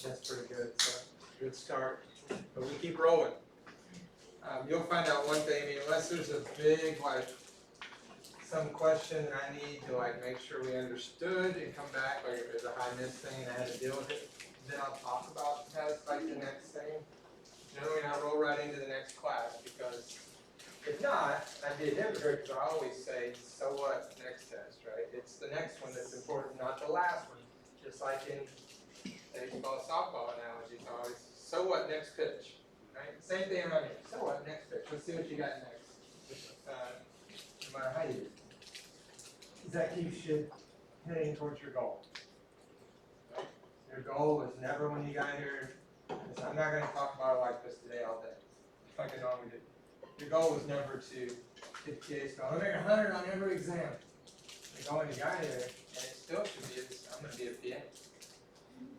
That's pretty good. So good start. But we keep rolling. You'll find out one thing. I mean, unless there's a big some question that I need to make sure we understood and come back, like if there's a high miss thing and I had to deal with it, then I'll talk about that the next thing. Generally, I roll right into the next class because if not, I'd be a hypocrite because I always say, so what, next test, right? It's the next one that's important, not the last one. Just like in baseball, softball analogies, always, so what, next pitch, right? Same thing around here. So what, next pitch? Let's see what you got next. No matter how you do it. That keeps you heading towards your goal. Right? Your goal was never when you got here. I'm not going to talk about it like this today all day. Like I normally do. Your goal was never to get kids going, I'm going to 100 on every exam. The goal when you got here, and it still should be, I'm going to be a PA.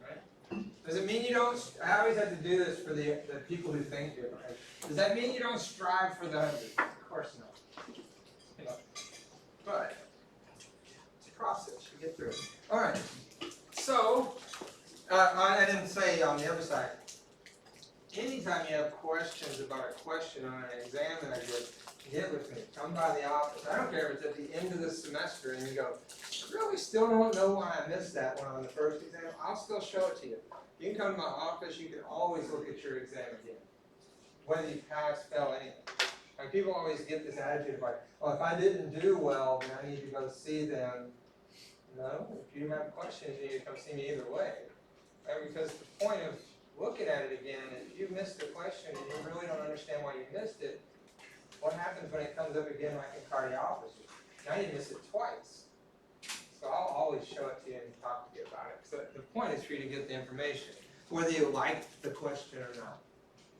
Right? Does it mean you don't, I always have to do this for the people who think different. Does that mean you don't strive for the 100? Of course not. You know, but it's a process. You get through it. All right. So, I didn't say on the other side. Anytime you have questions about a question on an exam that I did, get with me. Come by the office. I don't care if it's at the end of the semester and you go, I really still don't know why I missed that one on the first exam. I'll still show it to you. You can come to my office. You can always look at your exam again. Whether you pass, fail, anything. Like people always get this attitude like, well, if I didn't do well, then I need to go see them. No, if you have questions, you need to come see me either way. Right? Because the point of looking at it again is if you missed the question and you really don't understand why you missed it, what happens when it comes up again like in cardiology? Now you miss it twice. So I'll always show it to you and talk to you about it. So the point is for you to get the information, whether you like the question or not.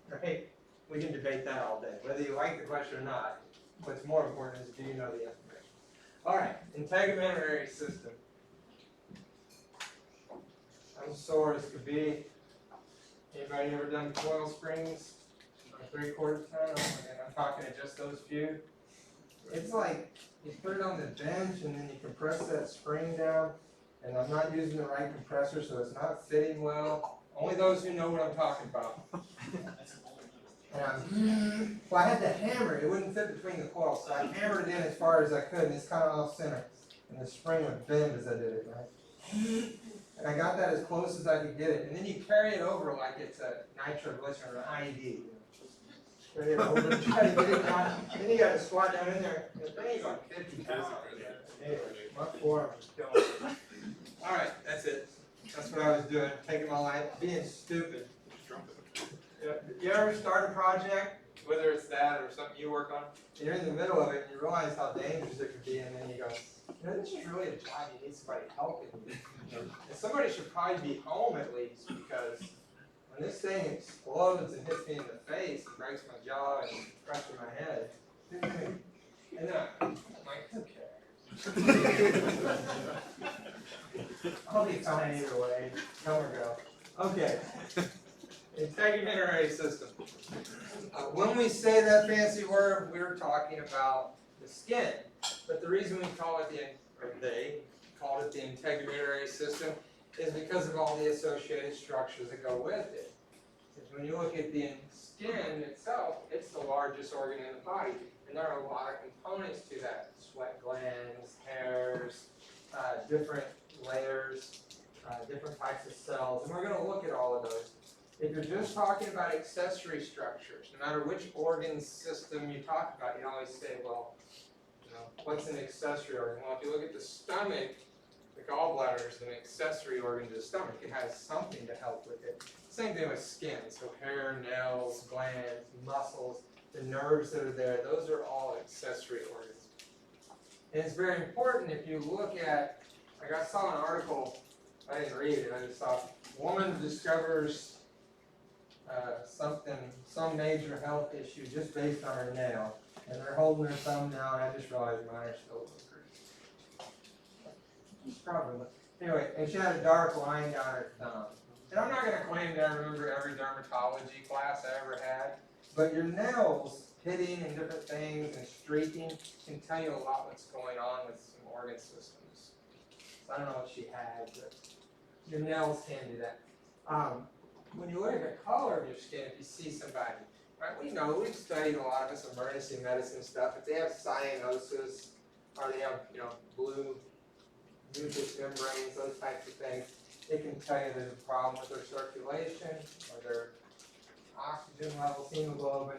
Right? We can debate that all day. Whether you like the question or not, what's more important is do you know the information. All right, integumentary system. I'm sore as could be. Anybody ever done coil springs? 3/4 ton? Oh my God, I'm talking to just those few. It's like you put it on the bench and then you compress that spring down. And I'm not using the right compressor, so it's not fitting well. Only those who know what I'm talking about. Well, I had to hammer it. It wouldn't fit between the coils, so I hammered it in as far as I could, and it's kind of off center. And the spring would bend as I did it, right? And I got that as close as I could get it. And then you carry it over like it's a nitroglycerin or an IED. You know? Carry it over, try to get it down. Then you got to squat down in there. The thing's like 50 pounds. Anyway, my forearm was killing me. All right, that's it. That's what I was doing, taking my life, being stupid. You ever start a project, whether it's that or something you work on, and you're in the middle of it and you realize how dangerous it could be, and then you go, this is really a job you need somebody helping you. And somebody should probably be home at least, because when this thing explodes and hits me in the face and breaks my jaw and crushes my head, and then I'm like, who cares? I'll be fine either way. Come or go. Okay. Integumentary system. When we say that fancy word, we're talking about the skin. But the reason we call it they called it the integumentary system is because of all the associated structures that go with it. Because when you look at the skin itself, it's the largest organ in the body. And there are a lot of components to that. Sweat glands, hairs, different layers, different types of cells. And we're going to look at all of those. If you're just talking about accessory structures, no matter which organ system you talk about, you always say, well, you know, what's an accessory organ? Well, if you look at the stomach, the gallbladder is an accessory organ to the stomach. It has something to help with it. Same thing with skin. So hair, nails, glands, muscles, the nerves that are there, those are all accessory organs. And it's very important if you look at, like I saw an article, I didn't read it, I just saw, woman discovers some major health issue just based on her nail. And they're holding their thumb now, and I just realized mine are still pretty. Probably. Anyway, and she had a dark line down her thumb. And I'm not going to claim that I remember every dermatology class I ever had, but your nails pitting and different things and streaking can tell you a lot what's going on with some organ systems. So I don't know what she had, but your nails can do that. when you look at the color of your skin, if you see somebody, right? We know, we've studied a lot of this emergency medicine stuff. If they have cyanosis, or they have, blue mucous membranes, those types of things, it can tell you there's a problem with their circulation or their oxygen levels, hemoglobin.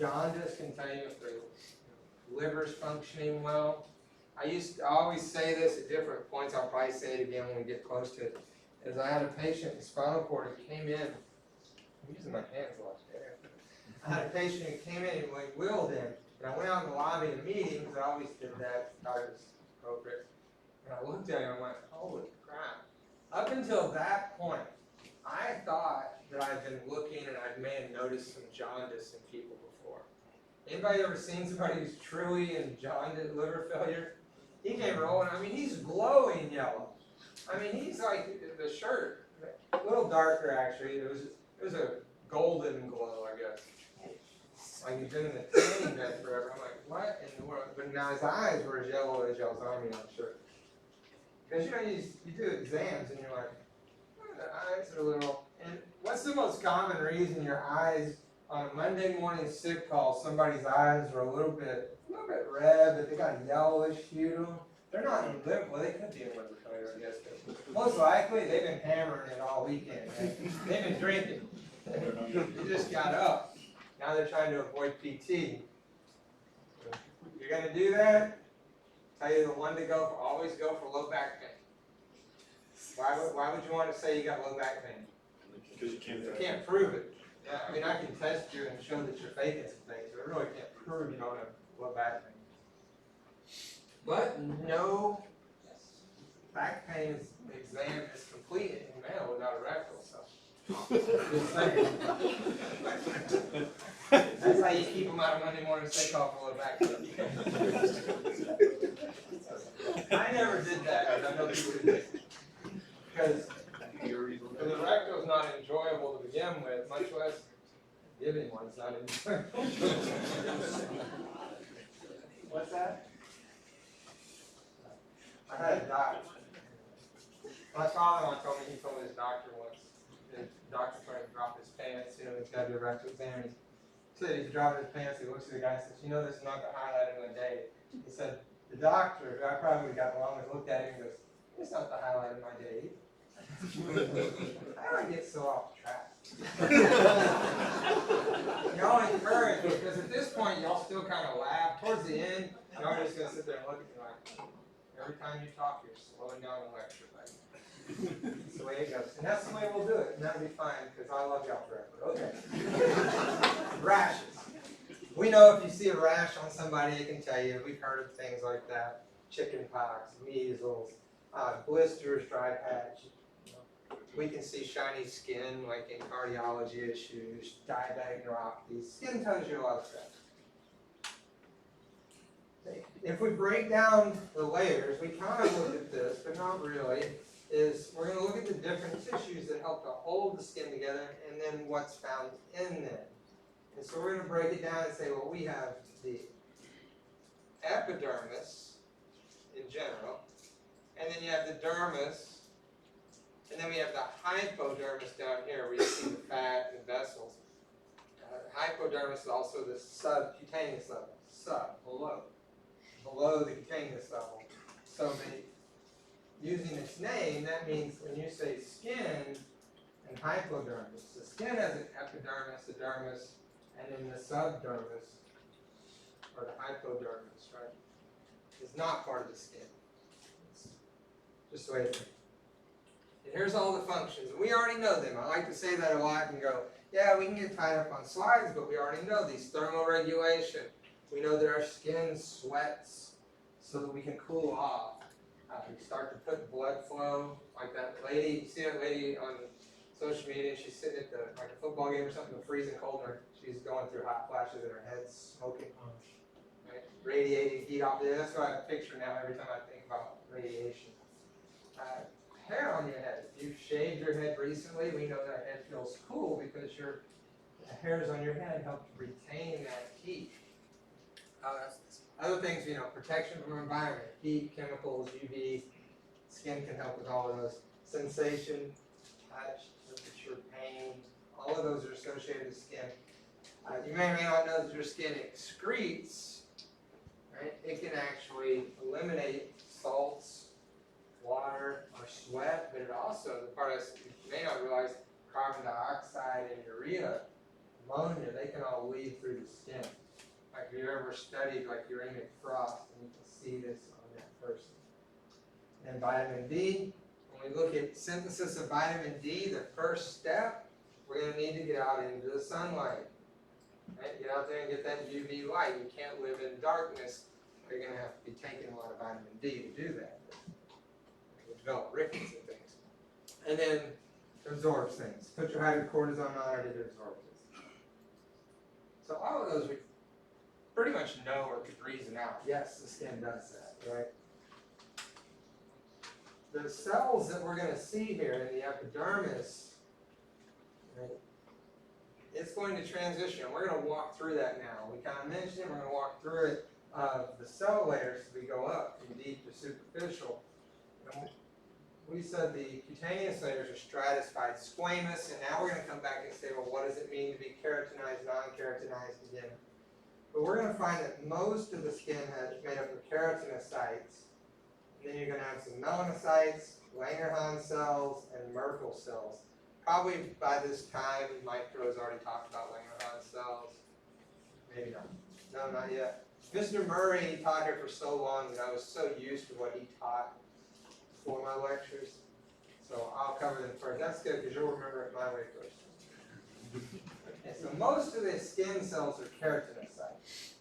Jaundice can tell you if their liver's functioning well. I always say this at different points. I'll probably say it again when we get close to it. Is I had a patient in spinal cord who came in. I'm using my hands a lot there. I had a patient who came in and wheeled in, and I went out in the lobby of the meeting because I always did that. Thought it was appropriate. And I looked at him and went, "Holy crap!" Up until that point, I thought that I'd been looking and I may have noticed some jaundice in people before. Anybody ever seen somebody who's truly in jaundice, liver failure? He came rolling. I mean, he's glowing yellow. I mean, he's like the shirt, a little darker actually. It was a golden glow, I guess. Like he's been in the tanning bed forever. I'm like, what in the world? But now his eyes were as yellow as y'all's army, I'm sure. Because you do exams and you're like, oh, the eyes are a little. And what's the most common reason your eyes on a Monday morning sick call? Somebody's eyes are a little bit red, but they got a yellowish hue to them. They're not in liver. Well, they could be in liver failure, I guess. But most likely, they've been hammering it all weekend. Right? They've been drinking. They just got up. Now they're trying to avoid PT. You're going to do that? Tell you the one to go for. Always go for low back pain. Why would you want to say you got low back pain? Because you can't prove it. Yeah, I mean, I can test you and show that you're faking some things, but I really can't prove you don't have low back pain. But no back pain exam is complete in male without a rectal, so. Just saying. That's how you keep them out of Monday morning sick call for low back pain. I never did that, but I know people who did. Because the rectal is not enjoyable to begin with, much less giving one's not enjoyable. What's that? I had a doctor. My father-in-law told me, his doctor once, the doctor tried to drop his pants, he's got to do a rectal exam. He said he's dropping his pants, he looks at the guy and says, this is not the highlight of my day. He said, the doctor, who I probably got along with, looked at him and goes, it's not the highlight of my day. How do I get so off track? Y'all encourage, because at this point, y'all still kind of laugh. Towards the end, y'all are just going to sit there and look at me like, every time you talk, you're slowing down the lecture. That's the way it goes. And that's the way we'll do it. And that'll be fine, because I love y'all forever. Okay. Rashes. We know if you see a rash on somebody, it can tell you. We've heard of things like that. Chicken pox, measles, blisters, dry patch. We can see shiny skin, like in cardiology issues, diabetic neuropathy. Skin tells you a lot of stuff. If we break down the layers, we kind of look at this, but not really, is we're going to look at the different tissues that help to hold the skin together and then what's found in them. And so we're going to break it down and say, well, we have the epidermis in general, and then you have the dermis, and then we have the hypodermis down here where you see the fat and vessels. Hypodermis is also the subcutaneous level, below the cutaneous level. So using its name, that means when you say skin and hypodermis, the skin has an epidermis, a dermis, and then the subdermis, or the hypodermis, right, is not part of the skin. It's just the way it is. And here's all the functions. We already know them. I like to say that a lot and go, yeah, we can get tied up on slides, but we already know these. Thermoregulation. We know that our skin sweats so that we can cool off. We start to put blood flow, like that lady. You see that lady on social media? She's sitting at a football game or something, the freezing cold, and she's going through hot flashes and her head's smoking, right? Radiating heat off there. That's what I picture now every time I think about radiation. Hair on your head. If you've shaved your head recently, we know that head feels cool because the hairs on your head help retain that heat. Other things, protection from environment, heat, chemicals, UV, skin can help with all of those. Sensation, touch, temperature. pressure, pain, all of those are associated with skin. You may or may not know that your skin excretes, right? It can actually eliminate salts, water, or sweat, but it also, the part you may not realize, carbon dioxide and urea, ammonia, they can all lead through the skin. Like if you ever studied like uremic frost, and you can see this on that person. And vitamin D, when we look at synthesis of vitamin D, the first step, we're going to need to get out into the sunlight. Right? Get out there and get that UV light. You can't live in darkness. You're going to have to be taking a lot of vitamin D to do that. You develop rickets and things. And then absorbs things. Put your hydrocortisone on it, it absorbs it. So all of those we pretty much know or could reason out. Yes, the skin does that, right? The cells that we're going to see here in the epidermis, right, it's going to transition. We're going to walk through that now. We kind of mentioned it. We're going to walk through it. The cell layers as we go up from deep to superficial. And we said the cutaneous layers are stratified, squamous, and now we're going to come back and say, well, what does it mean to be keratinized, non-keratinized again? But we're going to find that most of the skin is made up of keratinocytes. And then you're going to have some melanocytes, Langerhans cells, and Merkel cells. Probably by this time, Mike Crow's already talked about Langerhans cells. Maybe not. No, not yet. Mr. Murray taught here for so long that I was so used to what he taught for my lectures. So I'll cover them first. That's good because you'll remember it my way first. Okay, so most of the skin cells are keratinocytes.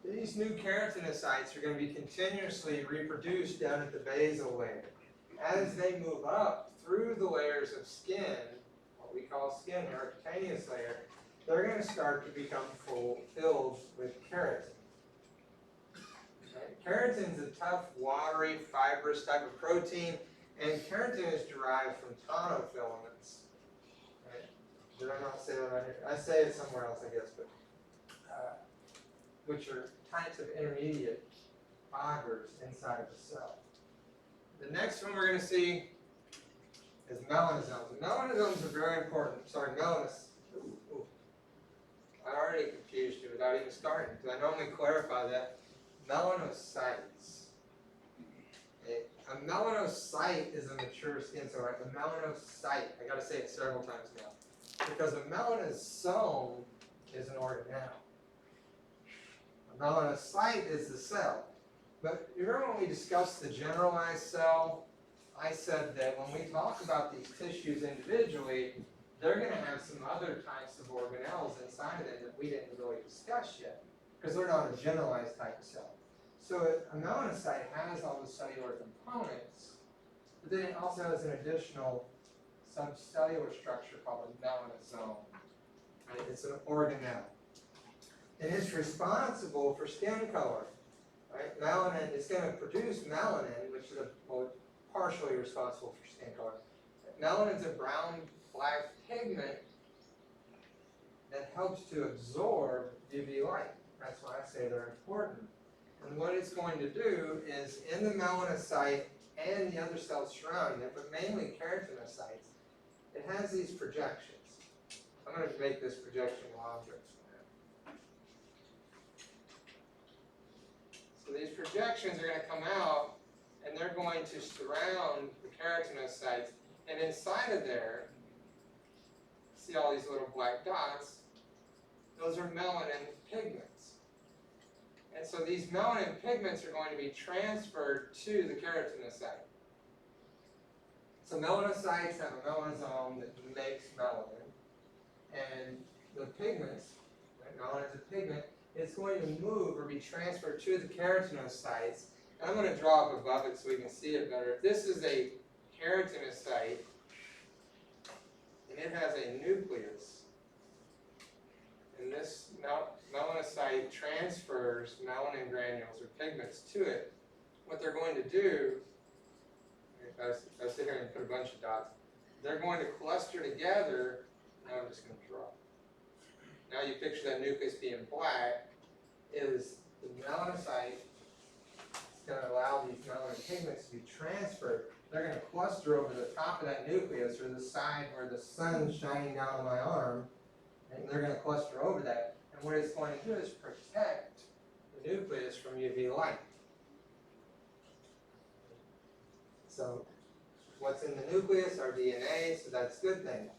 These new keratinocytes are going to be continuously reproduced down at the basal layer. As they move up through the layers of skin, what we call skin or cutaneous layer, they're going to start to become filled with keratin. Okay? Keratin is a tough, watery, fibrous type of protein, and keratin is derived from tonofilaments. Right? Did I not say that right here? I say it somewhere else, I guess, but which are types of intermediate fibers inside of the cell. The next one we're going to see is melanosomes. And melanosomes are very important. Sorry, I already confused you without even starting, because I normally clarify that. Melanocytes. A melanocyte is a mature skin cell, right? A melanocyte. I got to say it several times now. Because a melanosome is an organelle. A melanocyte is the cell. But you remember when we discussed the generalized cell, I said that when we talk about these tissues individually, they're going to have some other types of organelles inside of them that we didn't really discuss yet, because they're not a generalized type of cell. So a melanocyte has all the cellular components, but then it also has an additional subcellular structure called a melanosome. Right? It's an organelle. And it's responsible for skin color. Right? Melanin is going to produce melanin, which is partially responsible for skin color. Melanin is a brown-black pigment that helps to absorb UV light. That's why I say they're important. And what it's going to do is, in the melanocyte and the other cells surrounding it, but mainly keratinocytes, it has these projections. I'm going to make this projection longer. So these projections are going to come out, and they're going to surround the keratinocytes. And inside of there, see all these little black dots? Those are melanin pigments. And so these melanin pigments are going to be transferred to the keratinocyte. So melanocytes have a melanosome that makes melanin. And the pigments, right, melanin is a pigment, it's going to move or be transferred to the keratinocytes. And I'm going to draw up above it so we can see it better. If this is a keratinocyte, and it has a nucleus, and this melanocyte transfers melanin granules or pigments to it, what they're going to do, if I sit here and put a bunch of dots, they're going to cluster together. Now I'm just going to draw. Now you picture that nucleus being black, is the melanocyte is going to allow these melanin pigments to be transferred. They're going to cluster cluster over the top of that nucleus, or the side where the sun's shining down on my arm, and they're going to cluster over that. And what it's going to do is protect the nucleus from UV light. So what's in the nucleus? Our DNA, so that's a good thing.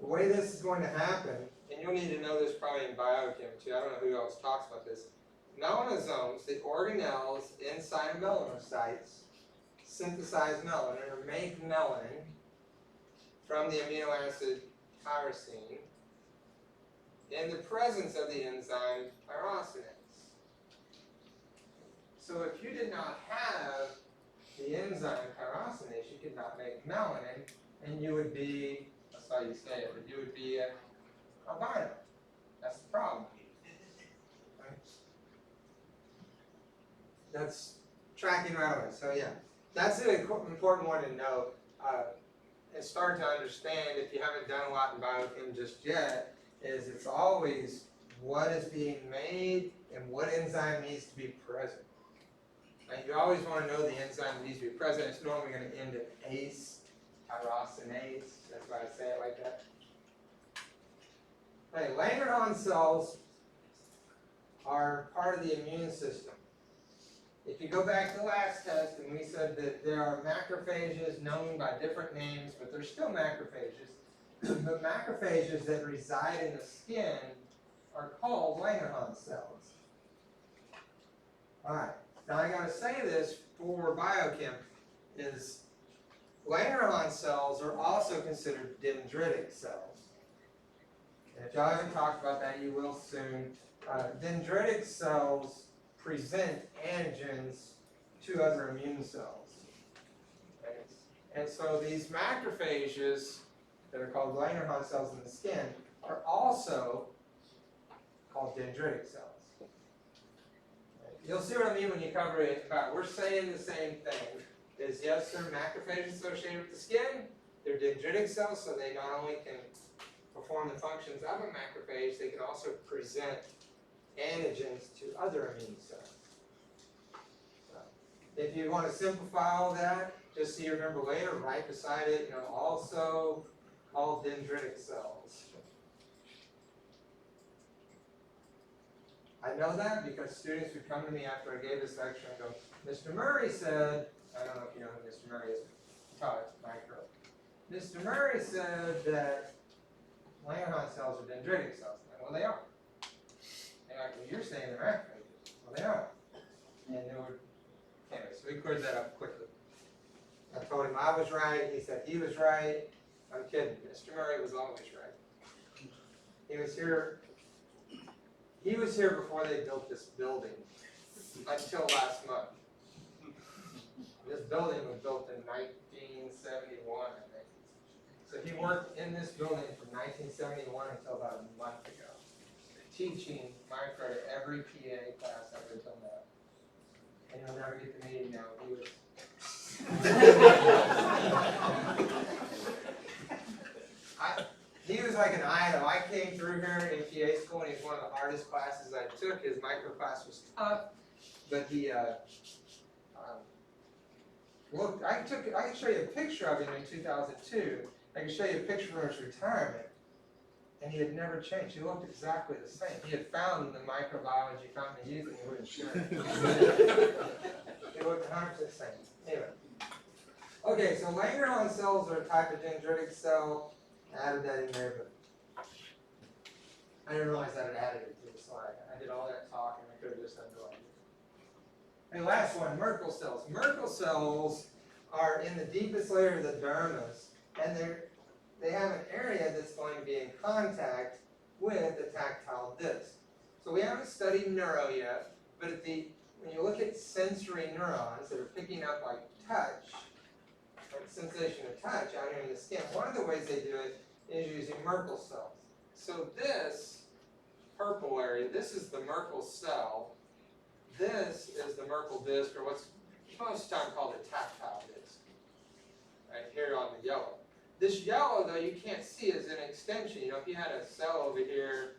The way this is going to happen, and you'll need to know this probably in biochem too, I don't know who else talks about this. Melanosomes, the organelles inside of melanocytes, synthesize melanin or make melanin from the amino acid tyrosine in the presence of the enzyme tyrosinase. So if you did not have the enzyme tyrosinase, you could not make melanin, and you would be, that's how you say it, but you would be albino. That's the problem. Right? That's tracking right away. So yeah, that's an important one to know and start to understand if you haven't done a lot in biochem just yet, is it's always what is being made and what enzyme needs to be present. And you always want to know the enzyme that needs to be present. It's normally going to end in ACE, tyrosinase. That's why I say it like that. Okay, Langerhans cells are part of the immune system. If you go back to the last test, and we said that there are macrophages known by different names, but they're still macrophages. But macrophages that reside in the skin are called Langerhans cells. All right. Now I got to say this for biochem is Langerhans cells are also considered dendritic cells. And if y'all haven't talked about that, you will soon. Dendritic cells present antigens to other immune cells. Okay? And so these macrophages that are called Langerhans cells in the skin are also called dendritic cells. You'll see what I mean when you cover it. We're saying the same thing. Is yes, they're macrophages associated with the skin. They're dendritic cells, so they not only can perform the functions of a macrophage, they can also present antigens to other immune cells. So, if you want to simplify all that, just so you remember later, right beside it, also called dendritic cells. I know that because students would come to me after I gave this lecture and go, Mr. Murray said, I don't know if you know who Mr. Murray is, taught micro. Mr. Murray said that Langerhans cells are dendritic cells. Well, they are. And like, well, you're saying they're macrophages. Well, they are. And they were, anyway, so we cleared that up quickly. I told him I was right. He said he was right. I'm kidding. Mr. Murray was always right. He was here. He was here before they built this building until last month. This building was built in 1971, I think. So he worked in this building from 1971 until about a month ago, teaching micro to every PA class up until now. And you'll never get to meet him now. He was like an idol. I came through here in PA school, and he was one of the hardest classes I took. His micro class was tough, but he looked. I can show you a picture of him in 2002. I can show you a picture of his retirement, and he had never changed. He looked exactly the same. He had found the microbiology fountain of youth, and he wouldn't share it. He looked 100% the same. Anyway. Okay, so Langerhans cells are a type of dendritic cell. I added that in there, but I didn't realize that I added it to the slide. I did all that talk, and I could have just underlined it. And last one, Merkel cells. Merkel cells are in the deepest layer of the dermis, and they have an area that's going to be in contact with the tactile disc. So we haven't studied neuro yet, but when you look at sensory neurons that are picking up like touch, like sensation of touch out here in the skin, one of the ways they do it is using Merkel cells. So this purple area, this is the Merkel cell. This is the Merkel disc, or what's most of the time called a tactile disc, right here on the yellow. This yellow, though, you can't see is an extension. If you had a cell over here,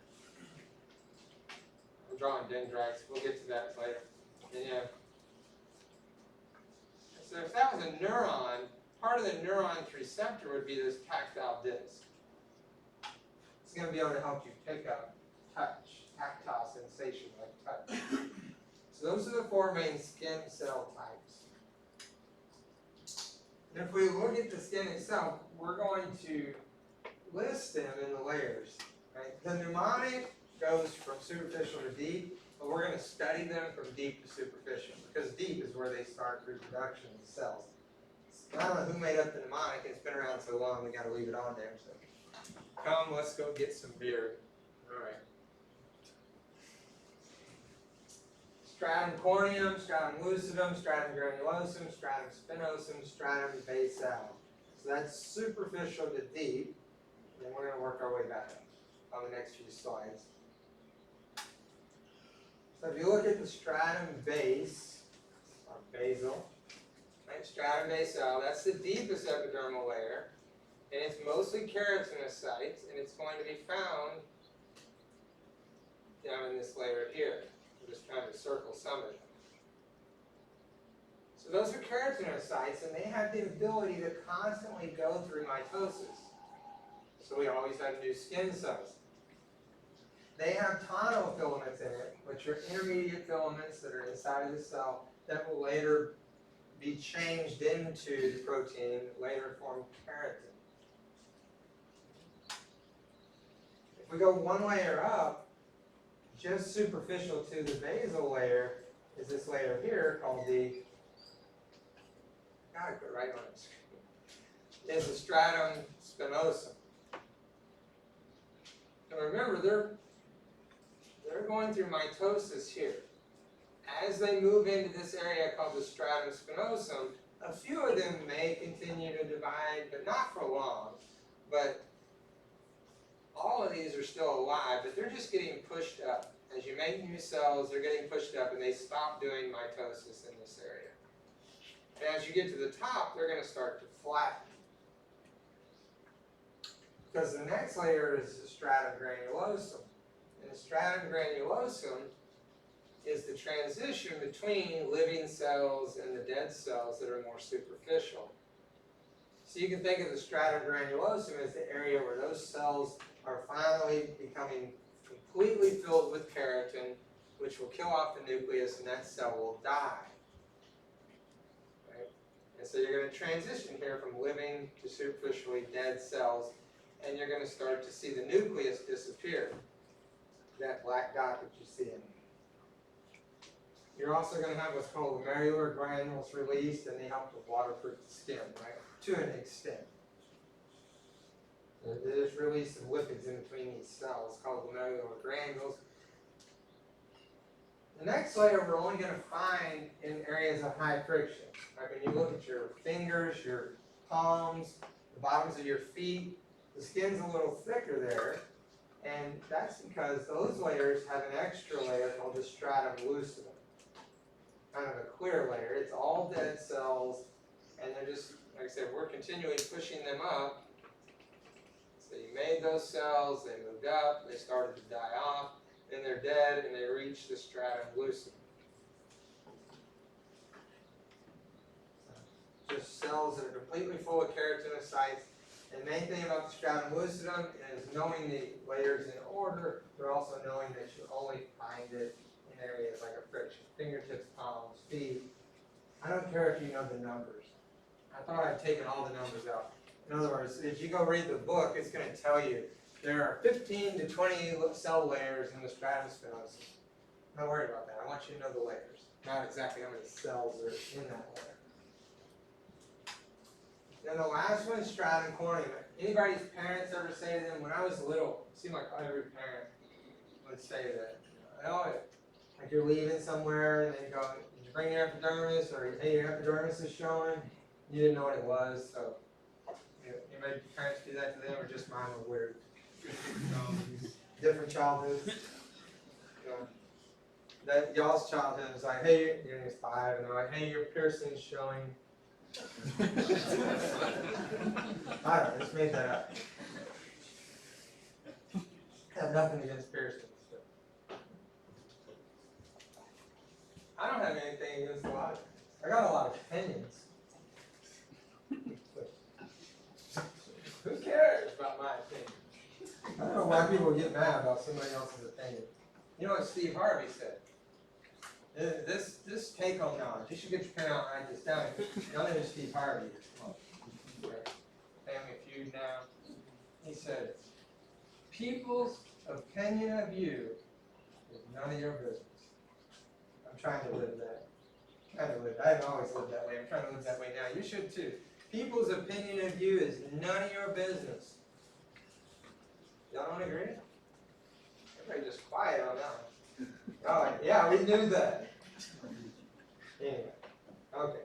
I'm drawing dendrites. We'll get to that later. And, so if that was a neuron, part of the neuron's receptor would be this tactile disc. It's going to be able to help you pick up touch, tactile sensation like touch. So those are the 4 main skin cell types. And if we look at the skin itself, we're going to list them in the layers. Right? The mnemonic goes from superficial to deep, but we're going to study them from deep to superficial, because deep is where they start reproduction of the cells. I don't know who made up the mnemonic. It's been around so long, we got to leave it on there. So, come, let's go get some beer. All right. Stratum corneum, stratum lucidum, stratum granulosum, stratum spinosum, stratum basale. So that's superficial to deep. And then we're going to work our way back up on the next few slides. So if you look at the stratum base, or basal, right, stratum basal, that's the deepest epidermal layer. And it's mostly keratinocytes, and it's going to be found down in this layer here. I'm just trying to circle some of them. So those are keratinocytes, and they have the ability to constantly go through mitosis. So we always have new skin cells. They have tonofilaments in it, which are intermediate filaments that are inside of the cell that will later be changed into the protein, later form keratin. If we go one layer up, just superficial to the basal layer is this layer here called the, gotta put it right on the screen, is the stratum spinosum. And remember, they're going through mitosis here. As they move into this area called the stratum spinosum, a few of them may continue to divide, but not for long. But all of these are still alive, but they're just getting pushed up. As you make new cells, they're getting pushed up, and they stop doing mitosis in this area. And as you get to the top, they're going to start to flatten. Because the next layer is the stratum granulosum. And the stratum granulosum is the transition between living cells and the dead cells that are more superficial. So you can think of the stratum granulosum as the area where those cells are finally becoming completely filled with keratin, which will kill off the nucleus, and that cell will die. Right? And so you're going to transition here from living to superficially dead cells, and you're going to start to see the nucleus disappear. That black dot that you see in it. You're also going to have what's called glomerular granules released, and they help to waterproof the skin, right? To an extent. There's release of lipids in between these cells called glomerular granules. The next layer we're only going to find in areas of high friction. Like when you look at your fingers, your palms, the bottoms of your feet, the skin's a little thicker there. And that's because those layers have an extra layer called the stratum lucidum. Kind of a clear layer. It's all dead cells, and they're just, like I said, we're continually pushing them up. So you made those cells, they moved up, they started to die off, then they're dead, and they reach the stratum lucidum. So just cells that are completely full of keratinocytes. And the main thing about the stratum lucidum is knowing the layers in order, but also knowing that you only find it in areas like a friction. Fingertips, palms, feet. I don't care if you know the numbers. I thought I'd taken all the numbers out. In other words, if you go read the book, it's going to tell you there are 15 to 20 cell layers in the stratum spinosum. Don't worry about that. I want you to know the layers, not exactly how many cells are in that layer. Then the last one is stratum corneum. Anybody's parents ever say to them, when I was little, it seemed like every parent would say that, oh, like you're leaving somewhere and they go, did you bring your epidermis? Or, hey, your epidermis is showing. You didn't know what it was, so you made parents do that to them, or just mine were weird? Different childhoods. That y'all's childhood is like, hey, you're 5, and they're like, hey, your piercing's showing. I don't know, just made that up. I have nothing against piercings. But I don't have anything against a lot of things. I got a lot of opinions. But I don't know why people get mad about somebody else's opinion. You know what Steve Harvey said? This take-home knowledge, you should get your pen out and write this down. Y'all know who Steve Harvey is. Come on. Okay. Family Feud now. He said, people's opinion of you is none of your business. I'm trying to live that. I haven't always lived that way. I'm trying to live that way now. You should too. People's opinion of you is none of your business. Y'all don't agree? Everybody just quiet on that one. Oh, yeah, we knew that. Anyway, okay.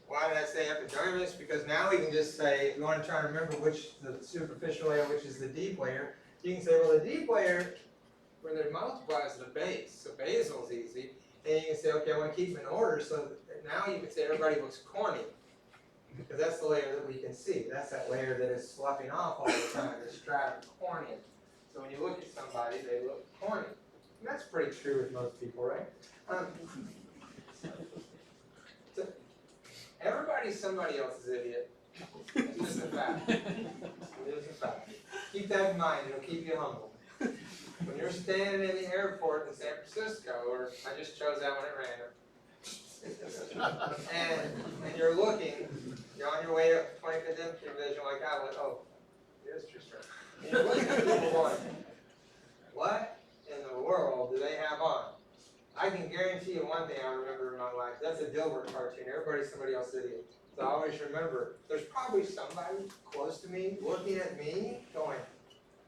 Why did I say epidermis? Because now we can just say, if you want to try and remember which the superficial layer, which is the deep layer, you can say, well, the deep layer, where they multiply is the base. So basal is easy. And you can say, okay, I want to keep them in order. So now you can say everybody looks corny. Because that's the layer that we can see. That's that layer that is sloughing off all the time, the stratum corneum. So when you look at somebody, they look corny. And that's pretty true with most people, right? So everybody's somebody else's idiot. It's just a fact. It is a fact. Keep that in mind. It'll keep you humble. When you're standing in the airport in San Francisco, or I just chose that one at random, and you're looking, you're on your way up 25th Avenue Division, like I went, oh, it is true, sir. And you're looking at people going, what in the world do they have on? I can guarantee you one thing I remember in my life. That's a Dilbert cartoon. Everybody's somebody else's idiot. So I always remember, there's probably somebody close to me looking at me going,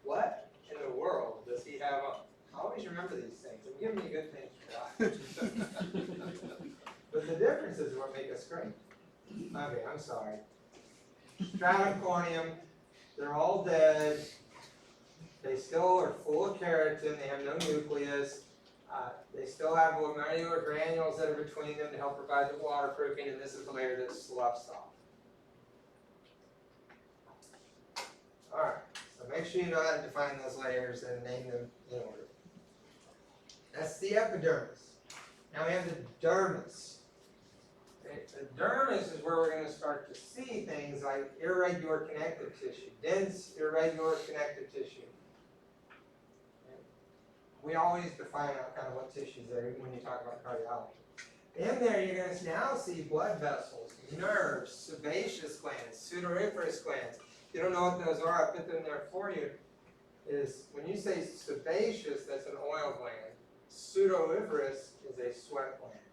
what in the world does he have on? I always remember these things. And give me good things for life. But the differences is what make us great. Okay, I'm sorry. Stratum corneum, they're all dead. They still are full of keratin. They have no nucleus. They still have glomerular granules that are between them to help provide the waterproofing, and this is the layer that sloughs off. Alright, so make sure you know how to define those layers and name them in order. That's the epidermis. Now we have the dermis. Okay, the dermis is where we're going to start to see things like irregular connective tissue, dense irregular connective tissue. We always define out kind of what tissues there when you talk about cardiology. In there, you're going to now see blood vessels, nerves, sebaceous glands, sudoriferous glands. If you don't know what those are, I put them there for you. Is when you say sebaceous, that's an oil gland. Sudoriferous is a sweat gland.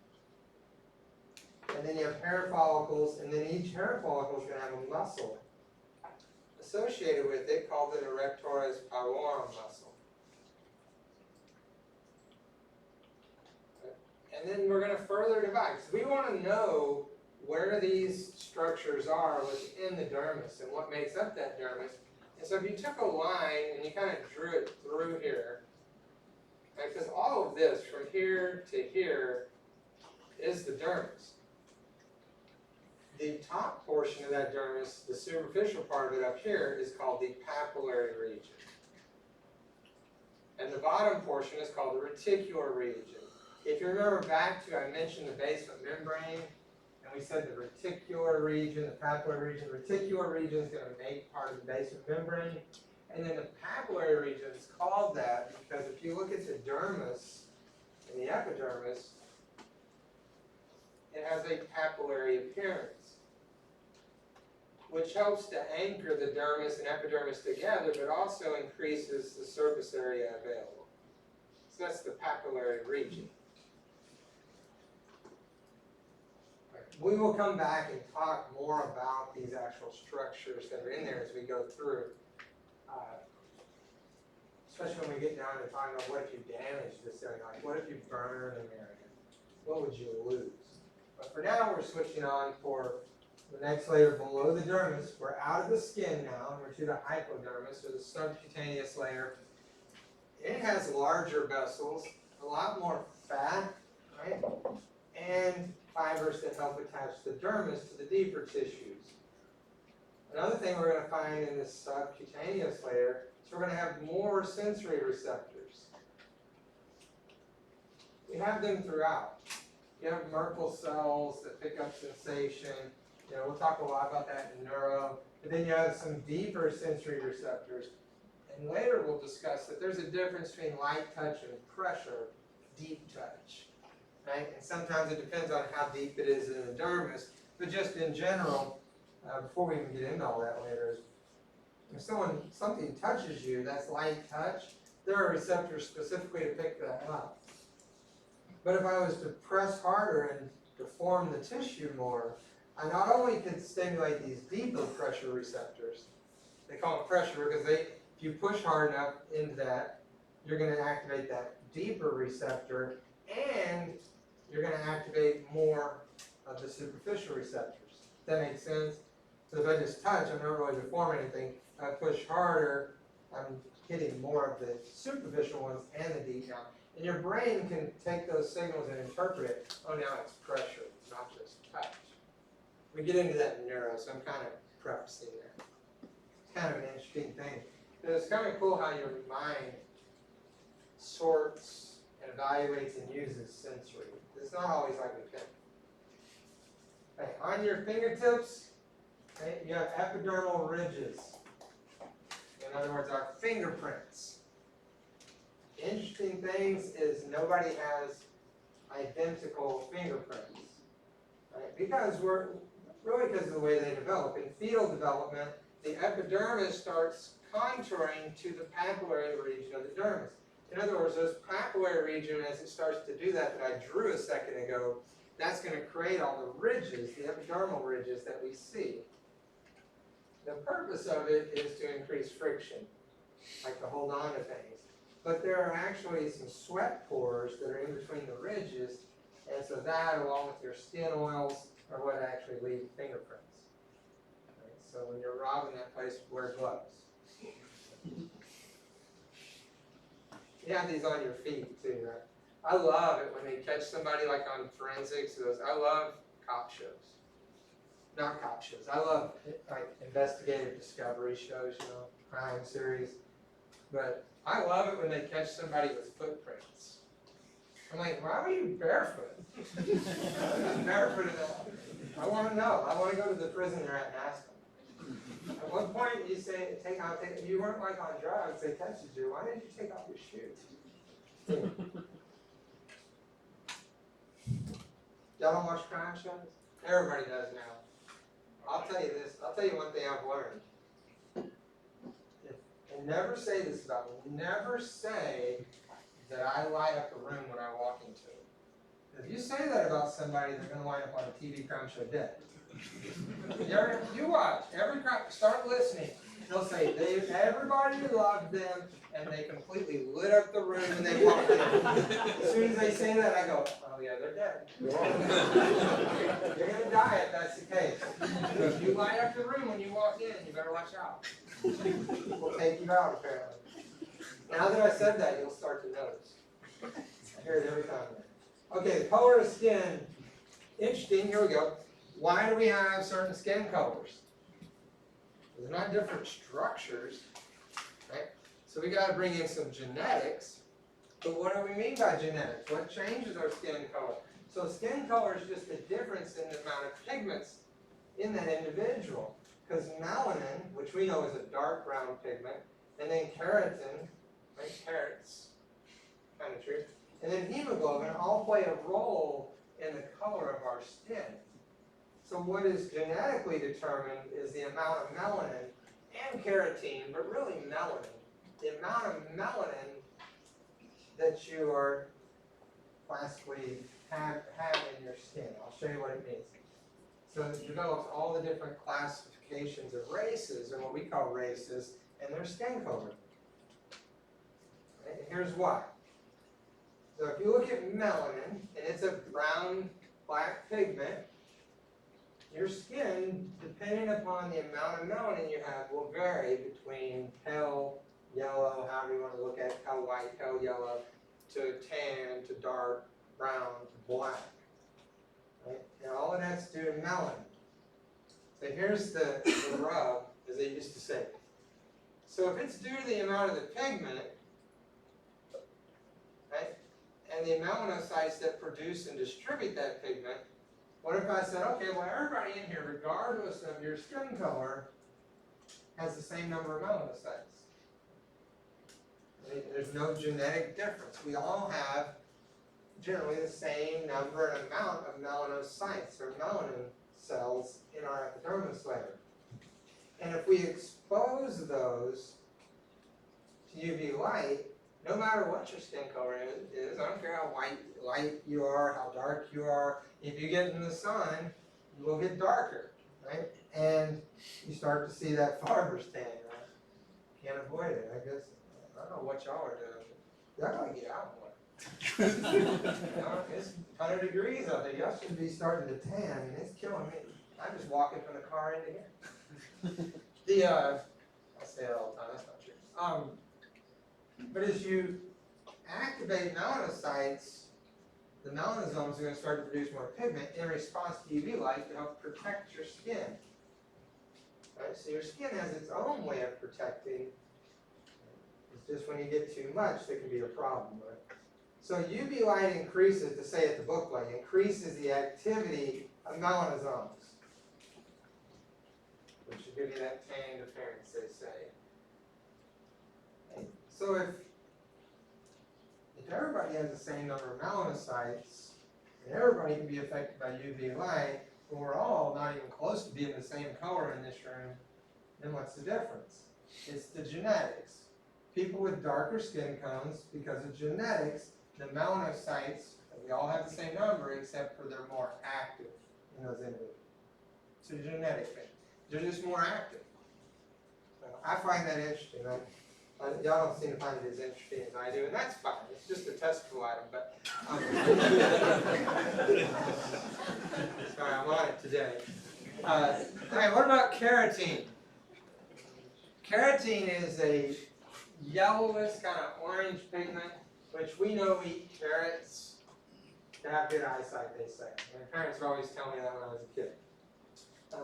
And then you have hair follicles, and then each hair follicle is going to have a muscle associated with it called the erectoris pavorum muscle. And then we're going to further divide, because we want to know where these structures are within the dermis and what makes up that dermis. And so if you took a line and you kind of drew it through here, because all of this from here to here is the dermis. The top portion of that dermis, the superficial part of it up here, is called the papillary region. And the bottom portion is called the reticular region. If you remember back to, I mentioned the basement membrane, and we said the reticular region, the papillary region. The reticular region is going to make part of the basement membrane. And then the papillary region is called that because if you look at the dermis and the epidermis, it has a papillary appearance, which helps to anchor the dermis and epidermis together, but also increases the surface area available. So that's the papillary region. We will come back and talk more about these actual structures that are in there as we go through. Especially when we get down to talking about what if you damage this area, like what if you burn an area? What would you lose? But for now, we're switching on for the next layer below the dermis. We're out of the skin now, and we're to the hypodermis, or the subcutaneous layer. It has larger vessels, a lot more fat, right? And fibers that help attach the dermis to the deeper tissues. Another thing we're going to find in this subcutaneous layer is we're going to have more sensory receptors. We have them throughout. You have Merkel cells that pick up sensation. We'll talk a lot about that in neuro. But then you have some deeper sensory receptors. And later we'll discuss that there's a difference between light touch and pressure, deep touch. Right? And sometimes it depends on how deep it is in the dermis, but just in general, before we even get into all that later, is if something touches you, that's light touch, there are receptors specifically to pick that up. But if I was to press harder and deform the tissue more, I not only could stimulate these deeper pressure receptors, they call them pressure because if you push hard enough into that, you're going to activate that deeper receptor, and you're going to activate more of the superficial receptors. Does that make sense? So if I just touch, I'm not really deforming anything. If I push harder, I'm hitting more of the superficial ones and the deep now. And your brain can take those signals and interpret it. Oh, now it's pressure, not just touch. We get into that in neuro, so I'm kind of prefacing that. It's kind of an interesting thing. It's kind of cool how your mind sorts and evaluates and uses sensory. It's not always like we think. Okay, on your fingertips, okay, you have epidermal ridges. In other words, our fingerprints. Interesting things is nobody has identical fingerprints, right? Because of the way they develop. In fetal development, the epidermis starts contouring to the papillary region of the dermis. In other words, this papillary region, as it starts to do that I drew a second ago, that's going to create all the ridges, the epidermal ridges that we see. The purpose of it is to increase friction, like to hold on to things. But there are actually some sweat pores that are in between the ridges, and so that, along with your skin oils, are what actually leave fingerprints. Right? So when you're robbing that place, wear gloves. You have these on your feet too, right? I love it when they catch somebody like on forensics. I love cop shows. Not cop shows. I love like investigative discovery shows, crime series. But I love it when they catch somebody with footprints. I'm like, why were you barefoot? Barefoot enough. I want to know. I want to go to the prison they're at and ask them. At what point you say, you weren't like on drugs, they tested you. Why didn't you take off your shoes? Y'all don't watch crime shows? Everybody does now. I'll tell you this. I'll tell you one thing I've learned. And never say this about me. Never say that I light up a room when I walk into it. If you say that about somebody, they're going to wind up on a TV crime show dead. You watch every crime. Start listening. They'll say everybody loved them, and they completely lit up the room when they walked in. As soon as they say that, I go, oh yeah, they're dead. You're going to die if that's the case. So if you light up the room when you walk in, you better watch out. We'll take you out, apparently. Now that I said that, you'll start to notice. I hear it every time. Okay, the color of skin. Interesting, here we go. Why do we have certain skin colors? They're not different structures, right? So we got to bring in some genetics. But what do we mean by genetics? What changes our skin color? So skin color is just a difference in the amount of pigments in that individual. Because melanin, which we know is a dark brown pigment, and then keratin, right, carrots, kind of true, and then hemoglobin all play a role in the color of our skin. So what is genetically determined is the amount of melanin and keratin, but really melanin. The amount of melanin that you are classically have in your skin. I'll show you what it means. So it develops all the different classifications of races, or what we call races, and their skin color. And here's why. So if you look at melanin, and it's a brown, black pigment, your skin, depending upon the amount of melanin you have, will vary between pale yellow, however you want to look at it, pale white, pale yellow, to tan, to dark brown, to black. Right? And all of that's due to melanin. So here's the rub, as they used to say. So if it's due to the amount of the pigment, right, and the melanocytes that produce and distribute that pigment, what if I said, okay, well, everybody in here, regardless of your skin color, has the same number of melanocytes? There's no genetic difference. We all have generally the same number and amount of melanocytes or melanin cells in our epidermis layer. And if we expose those to UV light, no matter what your skin color is, I don't care how light you are, how dark you are, if you get in the sun, you will get darker, right? And you start to see that farmer's tan, right? Can't avoid it, I guess. I don't know what y'all are doing. Y'all gotta get out more. It's 100 degrees out there. Y'all should be starting to tan, and it's killing me. I'm just walking from the car into here. I say that all the time, that's not true. But as you activate melanocytes, the melanosomes are going to start to produce more pigment in response to UV light to help protect your skin. Right? So your skin has its own way of protecting. It's just when you get too much, there can be a problem. Right? So UV light increases, to say it the book way, increases the activity of melanosomes, which should give you that tanned appearance, they say. So if everybody has the same number of melanocytes, and everybody can be affected by UV light, but we're all not even close to being the same color in this room, then what's the difference? It's the genetics. People with darker skin tones, because of genetics, the melanocytes, we all have the same number, except for they're more active in those individuals. It's a genetic thing. They're just more active. I find that interesting. Y'all don't seem to find it as interesting as I do, and that's fine. It's just a testable item, but sorry, I'm on it today. All right, what about carotene? Carotene is a yellowish, kind of orange pigment, which we know we eat carrots to have good eyesight, they say. My parents would always tell me that when I was a kid.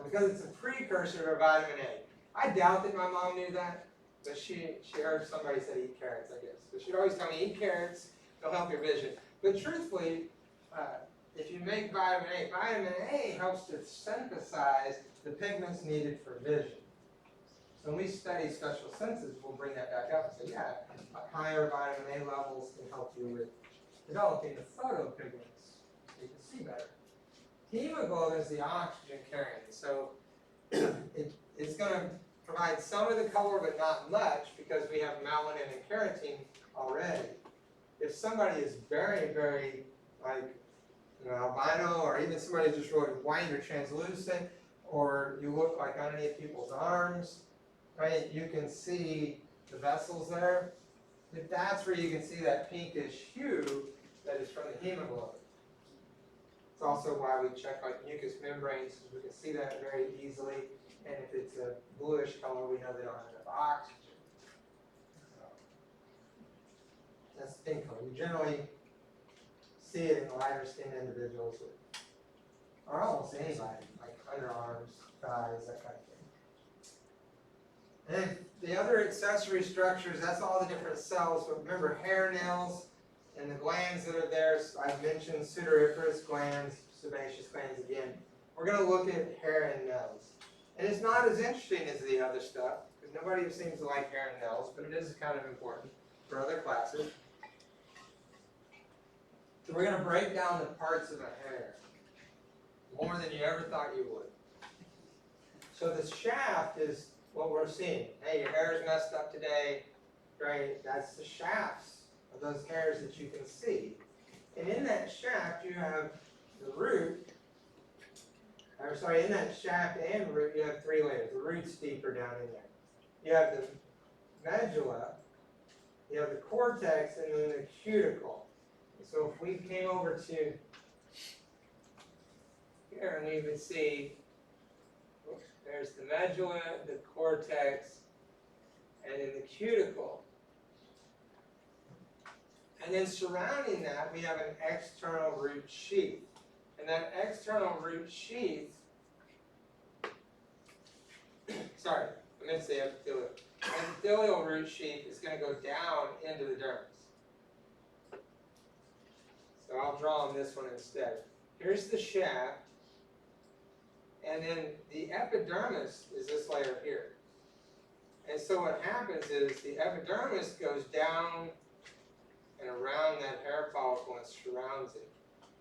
Because it's a precursor to vitamin A. I doubt that my mom knew that. But she heard somebody say eat carrots, I guess. But she'd always tell me, eat carrots, it'll help your vision. But truthfully, if you make vitamin A helps to synthesize the pigments needed for vision. So when we study special senses, we'll bring that back up and say, yeah, higher vitamin A levels can help you with developing the photopigments so you can see better. Hemoglobin is the oxygen carrying. So it's going to provide some of the color, but not much, because we have melanin and carotene already. If somebody is very, very, albino, or even somebody just really white or translucent, or you look like underneath people's arms, right? You can see the vessels there. If that's where you can see that pinkish hue, that is from the hemoglobin. It's also why we check mucous membranes, because we can see that very easily. And if it's a bluish color, we know they don't have enough oxygen. So that's skin color. You generally see it in lighter skinned individuals, or almost anybody, like underarms, thighs, that kind of thing. And the other accessory structures, that's all the different cells. But remember, hair, nails, and the glands that are there. I've mentioned sudoriferous glands, sebaceous glands again. We're going to look at hair and nails. And it's not as interesting as the other stuff, because nobody seems to like hair and nails, but it is kind of important for other classes. So we're going to break down the parts of a hair, more than you ever thought you would. So the shaft is what we're seeing. Hey, your hair is messed up today, right? That's the shafts of those hairs that you can see. And in that shaft, you have the root. In that shaft and root, you have three layers. The root's deeper down in there. You have the medulla, you have the cortex, and then the cuticle. So if we came over to here, and we would see, there's the medulla, the cortex, and then the cuticle. And then surrounding that, we have an external root sheath. And that external root sheath, I meant to say epithelial. Epithelial root sheath is going to go down into the dermis. So I'll draw on this one instead. Here's the shaft, and then the epidermis is this layer here. And so what happens is the epidermis goes down and around that hair follicle and surrounds it.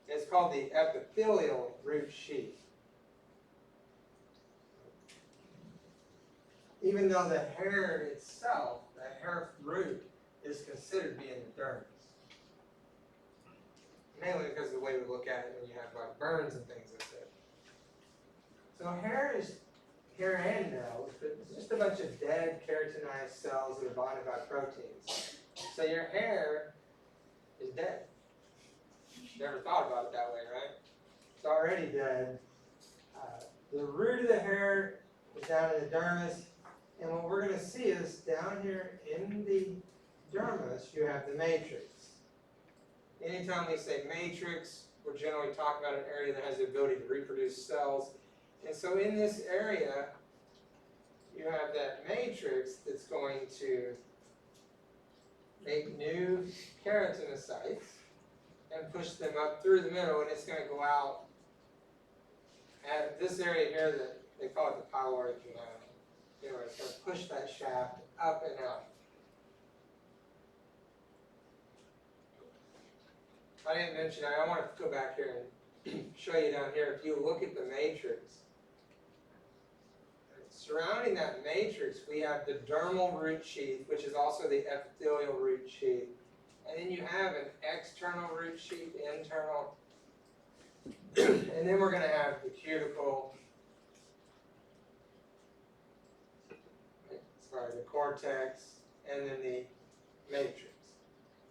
It's called the epithelial root sheath. Even though the hair itself, the hair root, is considered to be in the dermis. Mainly because of the way we look at it when you have like burns and things like that. So hair is hair and nails, but it's just a bunch of dead keratinized cells that are bonded by proteins. So your hair is dead. Never thought about it that way, right? It's already dead. The root of the hair is down in the dermis, and what we're going to see is down here in the dermis, you have the matrix. Anytime we say matrix, we're generally talking about an area that has the ability to reproduce cells. And so in this area, you have that matrix that's going to make new keratinocytes and push them up through the middle, and it's going to go out at this area here that they call it the pyloric canal. Anyway, it's going to push that shaft up and out. I didn't mention, I want to go back here and show you down here. If you look at the matrix, surrounding that matrix, we have the dermal root sheath, which is also the epithelial root sheath. And then you have an external root sheath, internal. And then we're going to have the cuticle, the cortex, and then the matrix.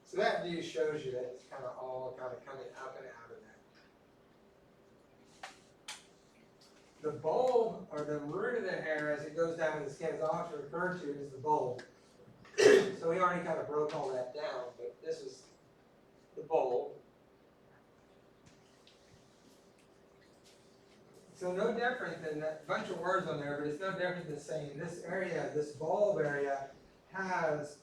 So that view shows you that it's kind of all kind of coming up and out of that. The bulb, or the root of the hair, as it goes down to the skin, is often referred to as the bulb. So we already kind of broke all that down, but this is the bulb. So no different than that bunch of words on there, but it's no different than saying this area, this bulb area, has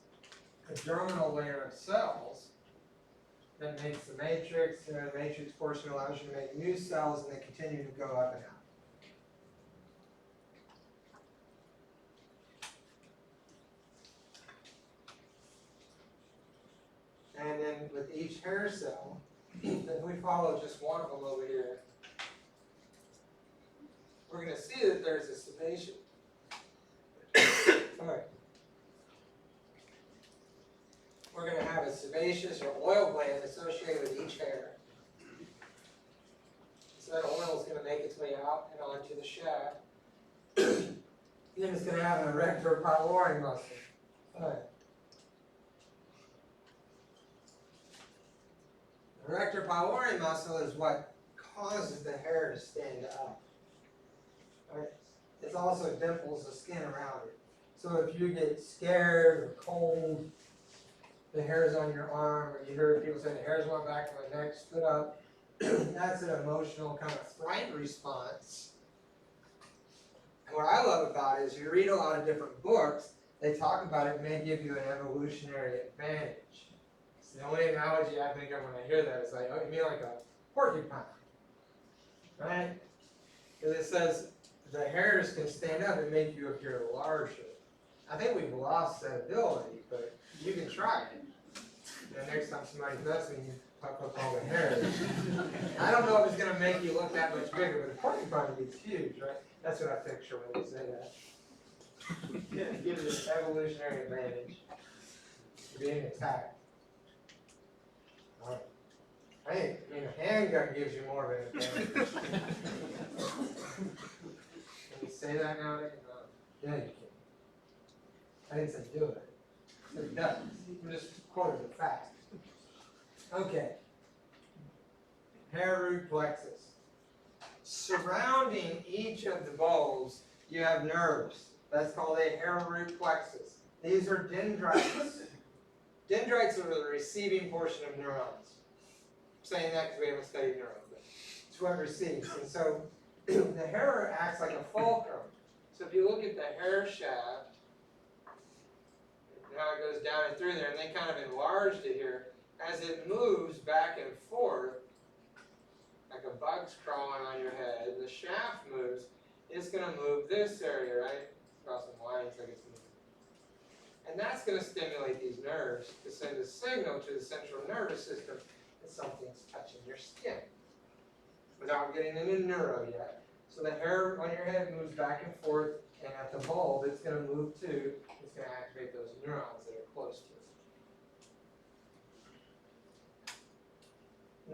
a germinal layer of cells that makes the matrix. The matrix portion allows you to make new cells, and they continue to go up and out. And then with each hair cell, if we follow just one of them over here, we're going to see that there's a sebaceous. Sorry. We're going to have a sebaceous or oil gland associated with each hair. So that oil is going to make its way out and onto the shaft. Then it's going to have an erector pylori muscle. All right. The erector pylori muscle is what causes the hair to stand up. Right? It also dimples the skin around it. So if you get scared or cold, the hairs on your arm, or you hear people say the hairs on my back of my neck stood up, that's an emotional kind of fright response. And what I love about it is you read a lot of different books, they talk about it may give you an evolutionary advantage. It's the only analogy I think of when I hear that is like, oh, you mean like a porcupine, right? Because it says the hairs can stand up and make you appear larger. I think we've lost that ability, but you can try it. And next time somebody's messing, you puff up all the hairs. I don't know if it's going to make you look that much bigger, but a porcupine is huge, right? That's what I picture when they say that. It gives it an evolutionary advantage to being attacked. All right. I mean, a handgun gives you more of an advantage. Can you say that nowadays? No. Yeah, you can. I didn't say do it. I said it does. I'm just quoting the fact. Okay. Hair root plexus. Surrounding each of the bulbs, you have nerves. That's called a hair root plexus. These are dendrites. Dendrites are the receiving portion of neurons. I'm saying that because we haven't studied neurons, but it's what receives. And so the hair acts like a fulcrum. So if you look at the hair shaft, how it goes down and through there, and they kind of enlarged it here. As it moves back and forth, like a bug's crawling on your head, the shaft moves, it's going to move this area, right? Draw some lines like it's moving. And that's going to stimulate these nerves to send a signal to the central nervous system that something's touching your skin, without getting into neuro yet. So the hair on your head moves back and forth, and at the bulb, it's going to move too. It's going to activate those neurons that are close to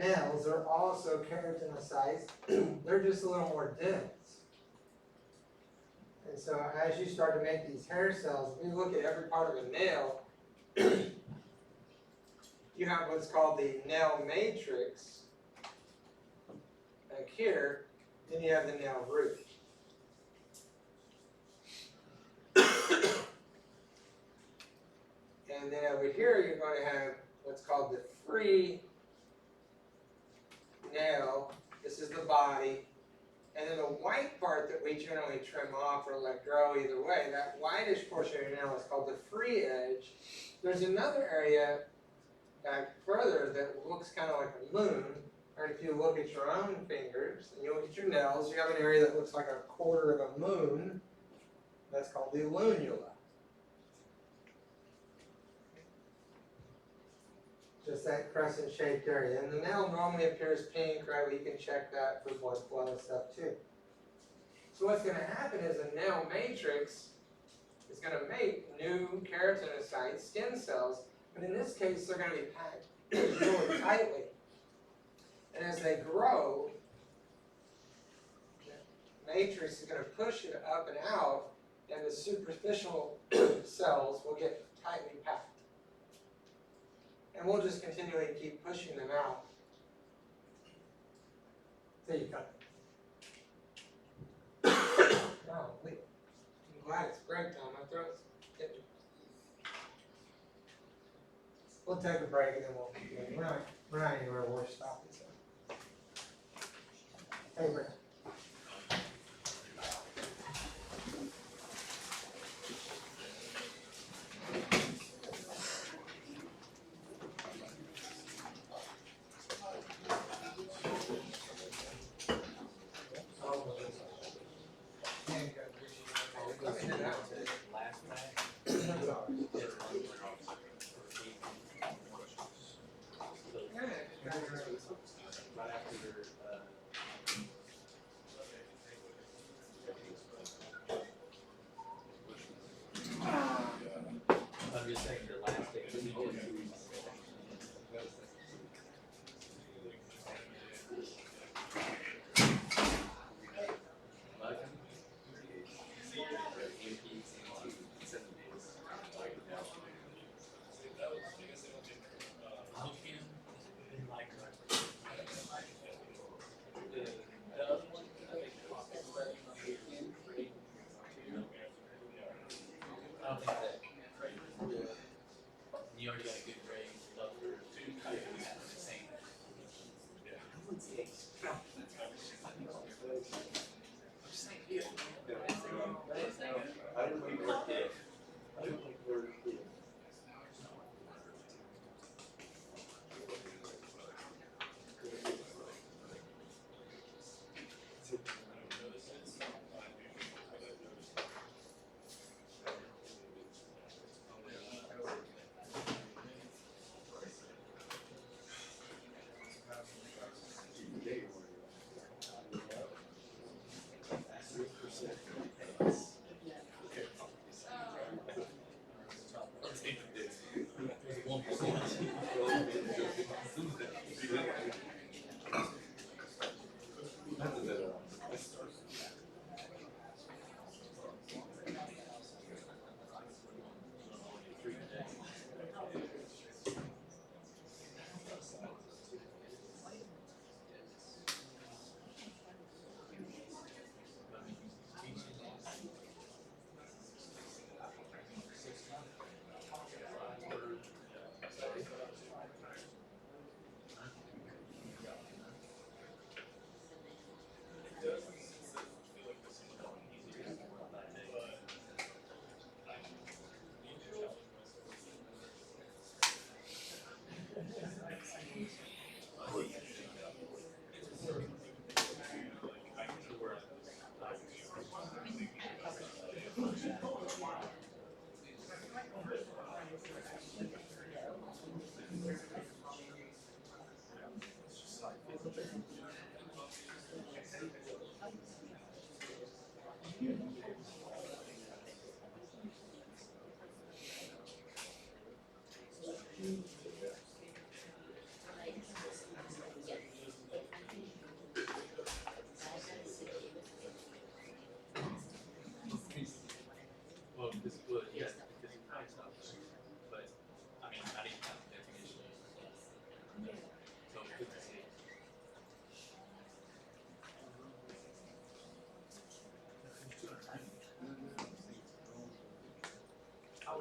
it. Nails are also keratinocytes. They're just a little more dense. And so as you start to make these hair cells, if you look at every part of a nail, you have what's called the nail matrix back here, then you have the nail root. And then over here you're going to have what's called the free nail. This is the body. And then the white part that we generally trim off or let grow either way, that whitish portion of your nail is called the free edge. There's another area back further that looks kind of like a moon. Or if you look at your own fingers and you look at your nails, you have an area that looks like a quarter of a moon. That's called the lunula. Just that crescent-shaped area. And the nail normally appears pink, right? Well, you can check that for blood flow and stuff too. So what's going to happen is a nail matrix is going to make new keratinocytes, skin cells, but in this case, they're going to be packed really tightly. And as they grow, the matrix is going to push it up and out, and the superficial cells will get tightly packed. And we'll just continually keep pushing them out until you cut them. I'm glad it's break time. My throat's getting. We'll take a break and then we'll begin. We're not anywhere. We're stopping. So. Hey, Brent. I'm just saying your last day.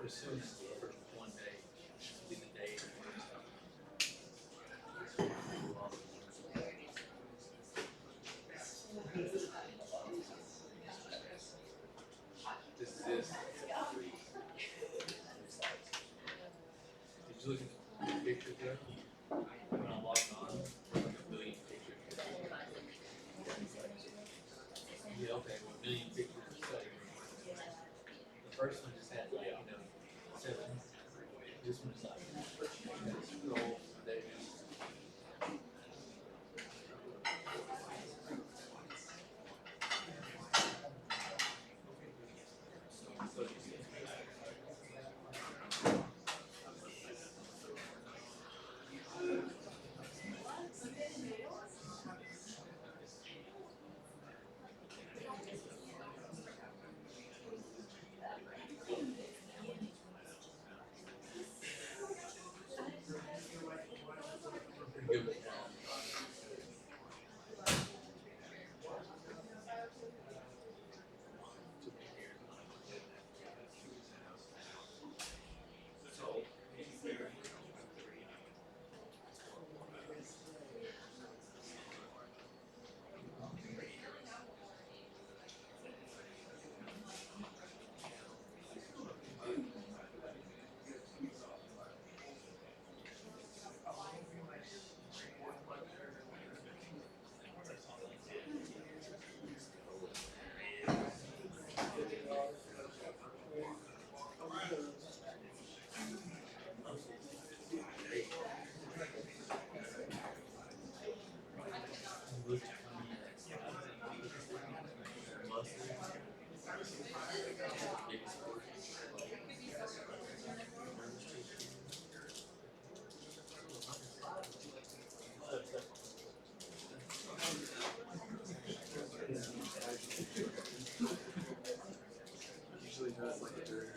masseuse for 1 day, be the day before and stuff. This is this. Did you look at the picture there? When I logged on, like a million pictures. Yeah, okay, well, a million pictures per second. The first one just had like, 7. This one's like, scroll, there. Pretty good. Usually does like a dirt.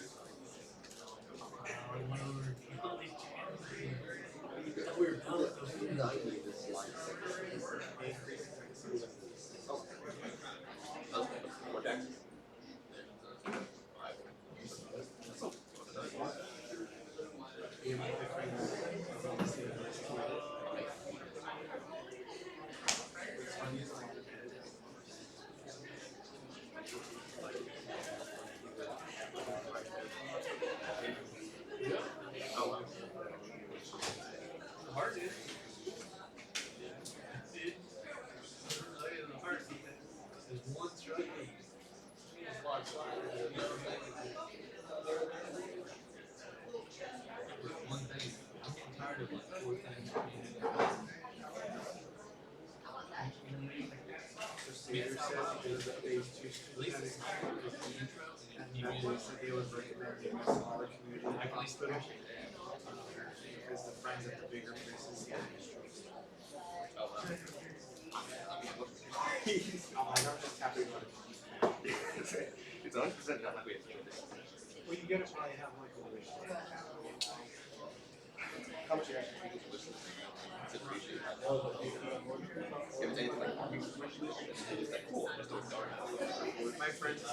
Hard is. There's one structure. There's one slide. One thing. I'm getting tired of like 4 things. Procedure says he does a phase 2 At least it's study. not like the intro. And they said they would recommend a smaller community hospital because the friends at the bigger places get strokes. I'm just happy about it. It's 100% not like we have to do this. Well, you gotta probably have like a wish. How much you actually think is it's appreciated. If it's anything like marketing, it's like cool. Just don't start. My friend, she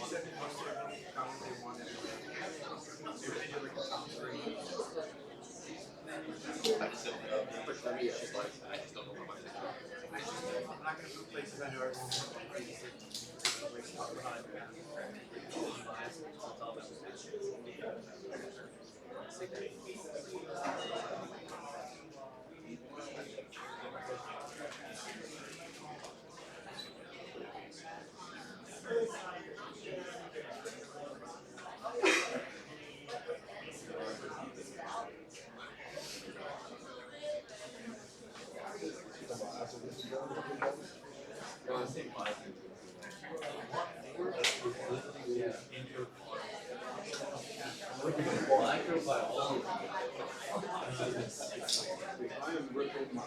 said that most of them found what they wanted. They really did like a top 3. I just don't know. But for me, it's just like, I just don't know what my thing is. I'm not gonna put places I know everyone wants to be. Waste a lot of time. No, the same 5. Well, I drove by all of them. I am ripping my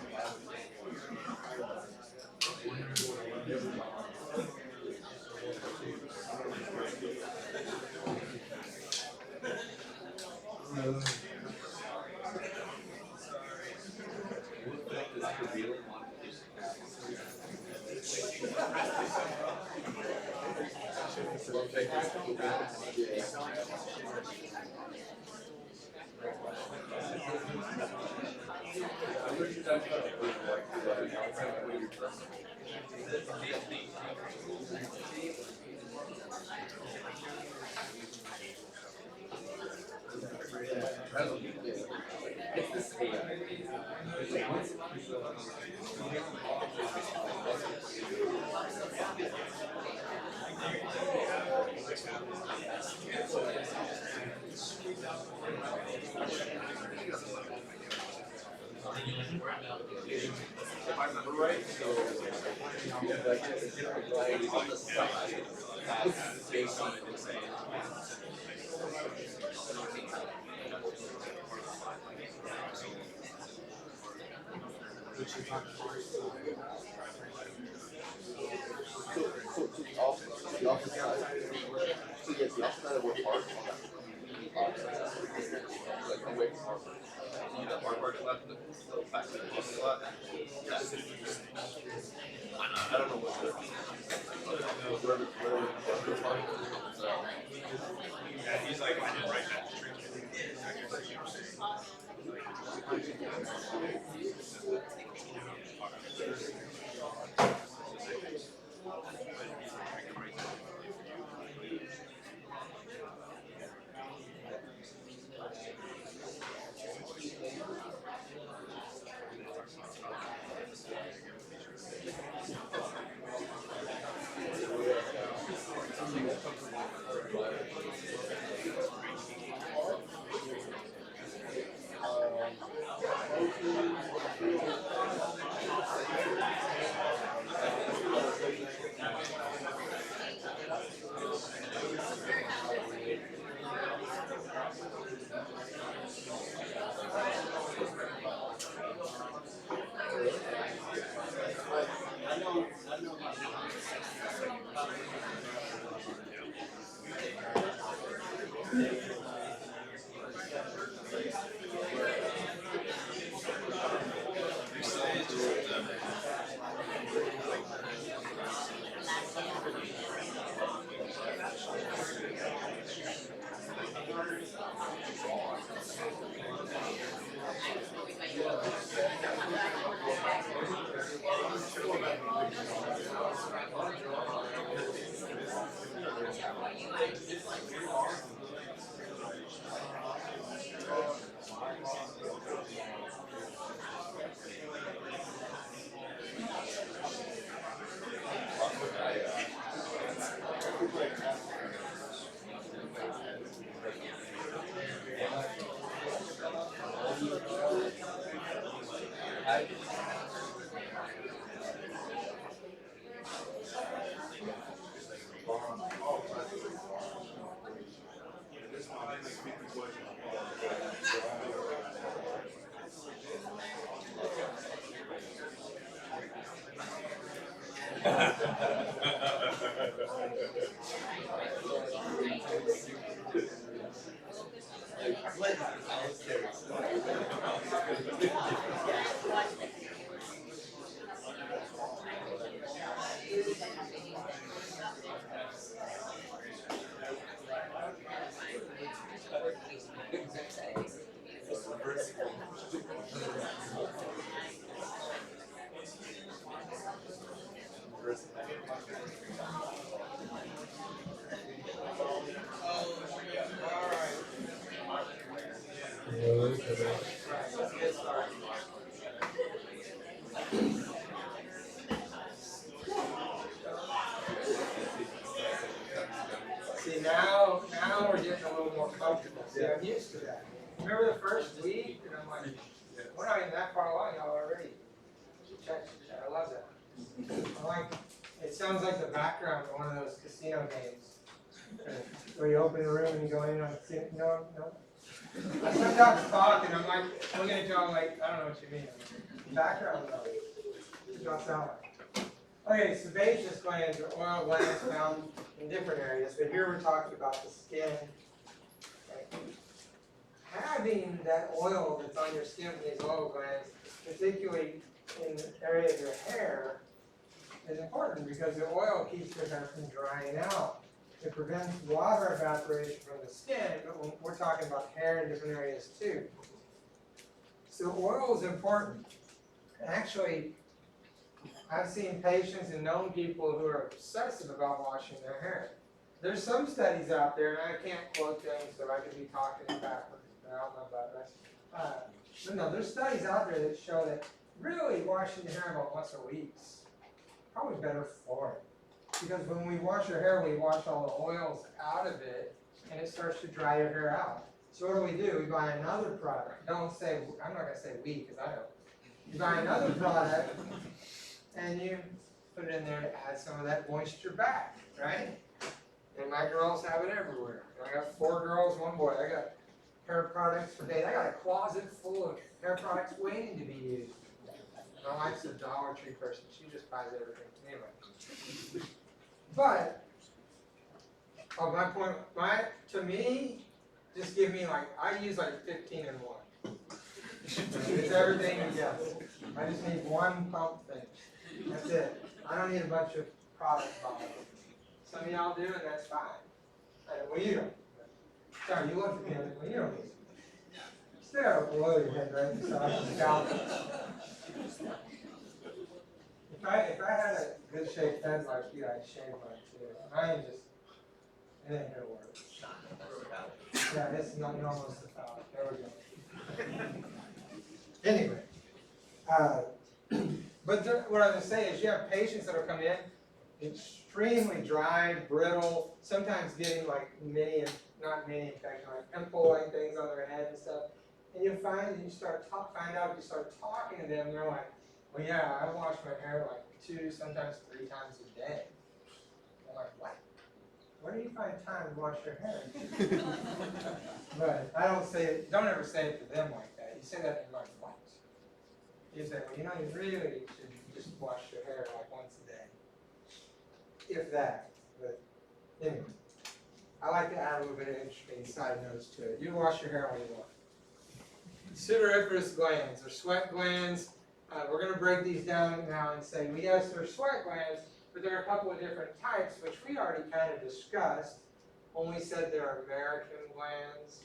It's this AI. If I remember right, so like the different lights on the side, that's based on it saying. Which is on the first side. So the opposite side. So yes, the opposite side of what part on that like away from our part. You know, our parking lot, the back of the parking lot. That's I don't know what the whatever parking is. Yeah, he's like, I didn't write that string. I guess you're saying. See, now we're getting a little more comfortable. See, I'm used to that. Remember the first week, and I'm like, we're not even that far along, y'all already. Check. I love that. I like, it sounds like the background of one of those casino games. Where you open a room and you go in on, no. I sometimes talk and I'm like, looking at y'all like, I don't know what you mean. Background though. It drops out. Okay, sebaceous glands are oil glands found in different areas, but here we're talking about the skin. Okay. Having that oil that's on your skin from these oil glands, particularly in the area of your hair, is important because the oil keeps your hair from drying out. It prevents water evaporation from the skin, but we're talking about hair in different areas too. So oil is important. Actually, I've seen patients and known people who are obsessive about washing their hair. There's some studies out there, and I can't quote them, so I could be talking backwards. I don't know about that. But no, there's studies out there that show that really washing your hair about once a week's probably better for it. Because when we wash our hair, we wash all the oils out of it, and it starts to dry your hair out. So what do? We buy another product. Don't say, I'm not going to say we, because I don't. You buy another product, and you put it in there to add some of that moisture back, right? And my girls have it everywhere. I got 4 girls, 1 boy. I got hair products for days. I got a closet full of hair products waiting to be used. My wife's a Dollar Tree person. She just buys everything. Anyway. But, my point, to me, just give me I use 15 in 1. It's everything you get. I just need 1 pump thing. That's it. I don't need a bunch of product bottles. Some of y'all do, and that's fine. Well, you don't. Sorry, you looked at me and well, you don't need it. Stay out below your head, right? So I can scalp it. If I had a good shaped head like you, I'd shave mine too. I ain't just, it ain't gonna work. Yeah, this is not almost a foul. There we go. Anyway, but what I was saying is you have patients that are coming in extremely dry, brittle, sometimes getting not mini infection, pimple-like things on their head and stuff. And you find out if you start talking to them, they're like, well, yeah, I wash my hair 2, sometimes 3 times a day. I'm like, what? Where do you find time to wash your hair? But I don't ever say it to them like that. You say that in my what? You say, well, you really should just wash your hair once a day. If that. But anyway, I like to add a little bit of interesting side notes to it. You wash your hair when you want. Sudoriferous glands, or sweat glands. We're going to break these down now and say, well, yes, they're sweat glands, but there are a couple of different types, which we already kind of discussed when we said there are American glands,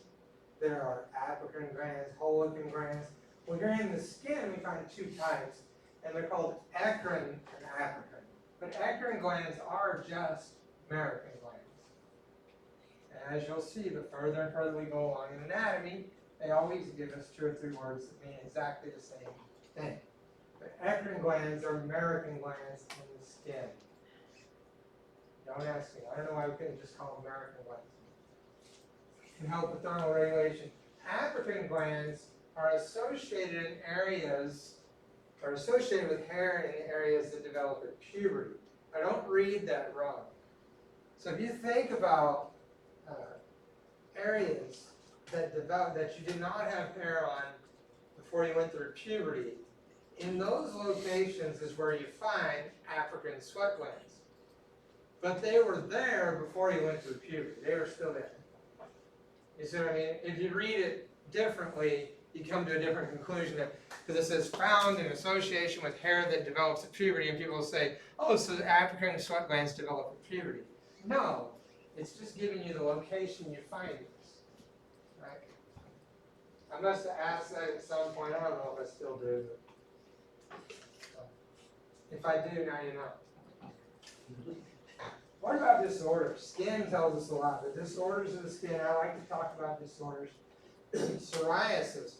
there are African glands, Holican glands. Well, here in the skin, we find 2 types, and they're called eccrine and African. But eccrine glands are just American glands. And as you'll see, the further and further we go along in anatomy, they always give us 2 or 3 words that mean exactly the same thing. But eccrine glands are American glands in the skin. Don't ask me. I don't know why we couldn't just call them American glands. Can help with thermal regulation. African glands are associated in areas, or associated with hair in areas that develop at puberty. I don't read that wrong. So if you think about areas that you did not have hair on before you went through puberty, in those locations is where you find African sweat glands. But they were there before you went through puberty. They were still there. You see what I mean? If you read it differently, you come to a different conclusion. Because it says found in association with hair that develops at puberty, and people will say, oh, so the African sweat glands develop at puberty. No, it's just giving you the location you find this. Right? I must have asked that at some point. I don't know if I still do. But if I do, now you know. What about disorders? Skin tells us a lot. The disorders of the skin, I like to talk about disorders. Psoriasis.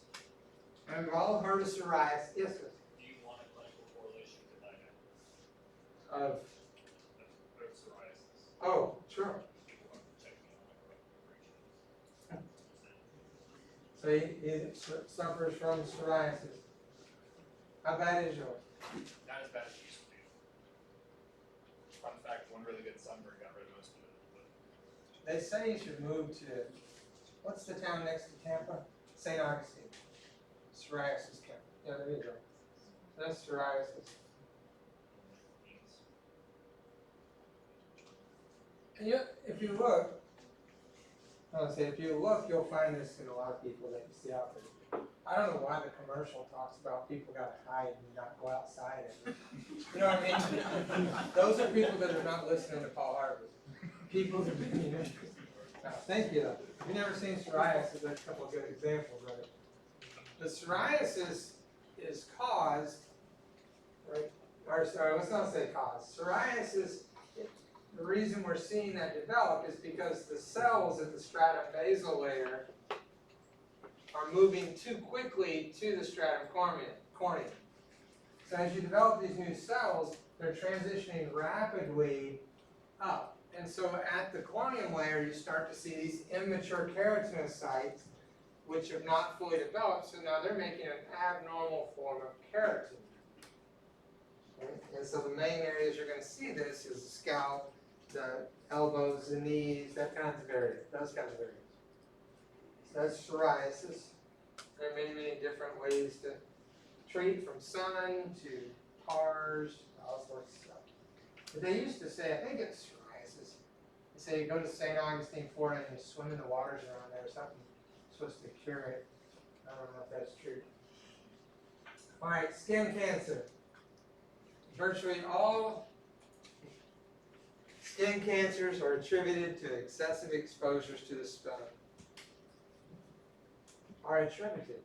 And we've all heard of psoriasis. Yes, sir. Do you want a clinical correlation to diabetes? Of Psoriasis? oh, sure. So he suffers from psoriasis. How bad is yours? Not as bad as it used to be. Fun fact, one really good sunburn got rid of most of it. They say you should move to, what's the town next to Tampa? St. Augustine. Psoriasis camp. Yeah, there you go. That's psoriasis. And if you look, you'll find this in a lot of people that you see out there. I don't know why the commercial talks about people gotta hide and not go outside. You know what I mean? Those are people that are not listening to Paul Harvey. People that are being interested. Thank you. If you've never seen psoriasis, there's a couple of good examples of it. The psoriasis is caused, right? or sorry, let's not say cause. Psoriasis, the reason we're seeing that develop is because the cells at the stratum basal layer are moving too quickly to the stratum corneum. So as you develop these new cells, they're transitioning rapidly up. And so at the corneum layer, you start to see these immature keratinocytes, which have not fully developed, so now they're making an abnormal form of keratin. Okay? And so the main areas you're going to see this is the scalp, the elbows, the knees, those kinds of areas. So that's psoriasis. There are many, many different ways to treat, from sun to PARS, all sorts of stuff. But they used to say, I think it's psoriasis, they say you go to St. Augustine, Florida, and you swim in the waters around there or something, supposed to cure it. I don't know if that's true. All right, skin cancer. Virtually all skin cancers are attributed to excessive exposures to the sun. Are attributed.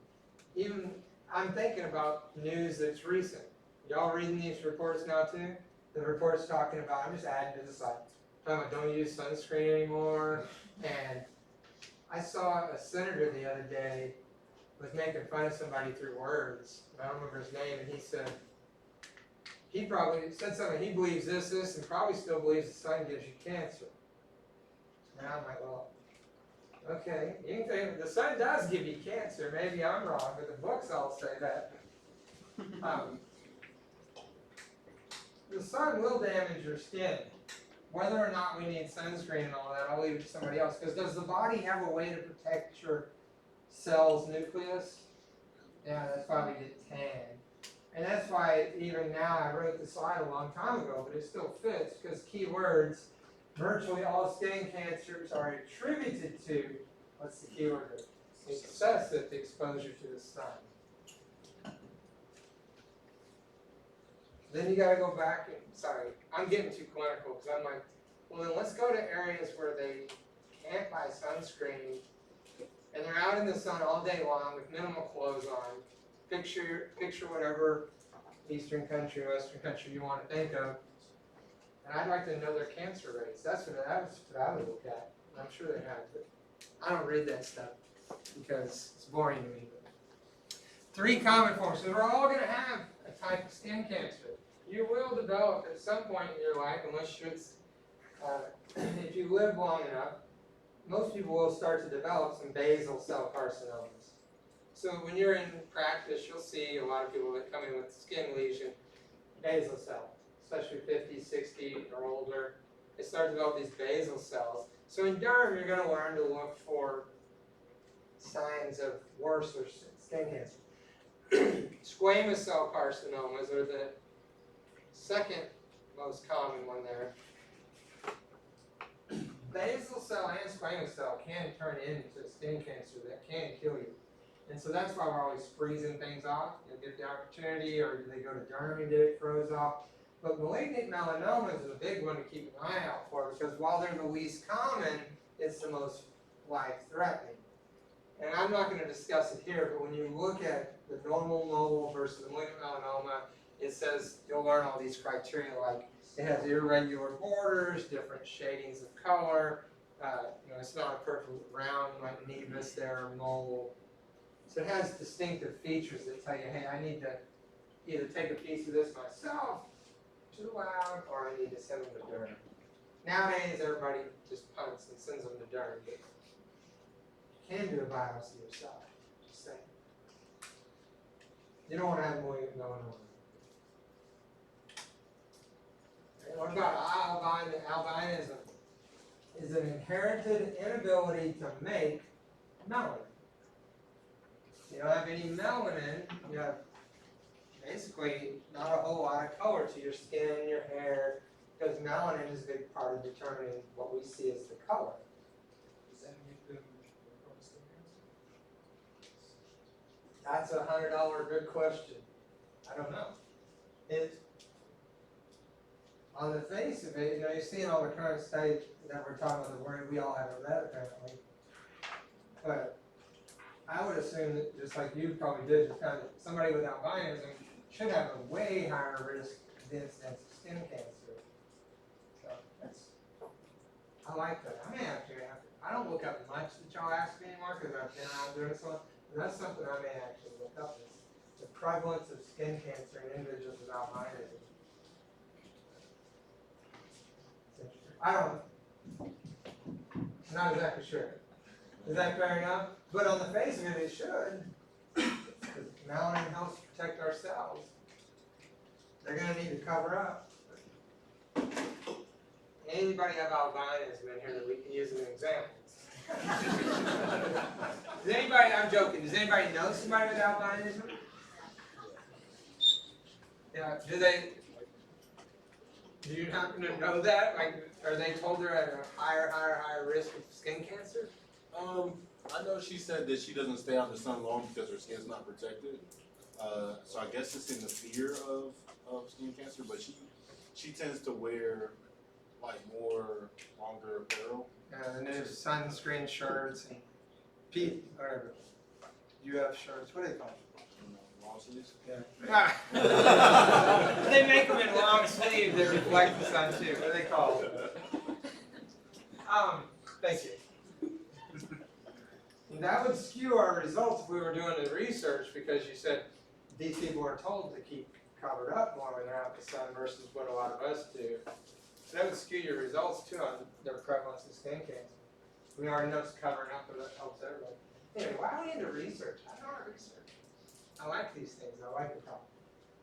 Even, I'm thinking about news that's recent. Y'all reading these reports now too? The report's talking about, I'm just adding to the site, talking about don't use sunscreen anymore. And I saw a senator the other day was making fun of somebody through words. I don't remember his name, and he said, he probably said something, he believes this, and probably still believes the sun gives you cancer. And I'm like, well, okay, you can think the sun does give you cancer, maybe I'm wrong, but the books all say that. The sun will damage your skin. Whether or not we need sunscreen and all that, I'll leave it to somebody else. Because does the body have a way to protect your cell's nucleus? Yeah, that's why we get tan. And that's why even now, I wrote the slide a long time ago, but it still fits, because keywords, virtually all skin cancers are attributed to, what's the keyword? Excessive exposure to the sun. Then you gotta go back and, sorry, I'm getting too clinical, because I'm like, well then let's go to areas where they can't buy sunscreen, and they're out in the sun all day long with minimal clothes on. Picture whatever eastern country, western country you want to think of. And I'd like to know their cancer rates. That's what I would look at. I'm sure they have, but I don't read that stuff because it's boring to me. 3 common forms. So we're all going to have a type of skin cancer. You will develop at some point in your life, unless it's, if you live long enough, most people will start to develop some basal cell carcinomas. So when you're in practice, you'll see a lot of people that come in with skin lesion, basal cell, especially 50, 60 or older. They start to develop these basal cells. So in derm, you're going to learn to look for signs of worse or skin cancer. Squamous cell carcinomas are the second most common one there. Basal cell and squamous cell can turn into skin cancer that can kill you. And so that's why we're always freezing things off. You'll get the opportunity, or they go to derm and get it froze off. But malignant melanomas is a big one to keep an eye out for, because while they're the least common, it's the most life-threatening. And I'm not going to discuss it here, but when you look at the normal mole versus the malignant melanoma, it says you'll learn all these criteria, like it has irregular borders, different shadings of color. It's not a perfect round like nevus there or mole. So it has distinctive features that tell you, hey, I need to either take a piece of this myself to the lab, or I need to send them to derm. Nowadays, everybody just punts and sends them to derm, but you can do a biopsy yourself. Just saying. You don't want to have malignant melanoma. And what about albinism? Is an inherited inability to make melanin. You don't have any melanin, you have basically not a whole lot of color to your skin, your hair, because melanin is a big part of determining what we see as the color. Does that make them more skin cancer? That's a $100 good question. I don't know. On the face of it, you're seeing all the current studies that we're talking about, the word we all have read apparently. But I would assume that, just like you probably did, just kind of somebody with albinism should have a way higher risk the incidence of skin cancer. So I like that. I may actually have to, I don't look up much that y'all ask me anymore because I've been around doing this one, but that's something I may actually look up is the prevalence of skin cancer in individuals with albinism. I don't, I'm not exactly sure. Is that fair enough? But on the face of it, it should. Because melanin helps protect our cells. They're going to need to cover up. Anybody have albinism in here that we can use as an example? Does anybody, I'm joking, does anybody know somebody with albinism? Yeah, do you happen to know that? Like, are they told they're at a higher risk of skin cancer? I know she said that she doesn't stay out in the sun long because her skin's not protected. So I guess it's in the fear of skin cancer, but she tends to wear like more longer apparel. Yeah, and there's sunscreen shirts and whatever. UF shirts, what do they call them? Long sleeves. Yeah. They make them in long sleeves that reflect the sun too. What are they called? Thank you. That would skew our results if we were doing the research because you said these people are told to keep covered up more when they're out in the sun versus what a lot of us do. So that would skew your results too on their prevalence of skin cancer. We already know it's covering up, but that helps everybody. Anyway, why are we into research? I don't want to research. I like these things. I like the problem.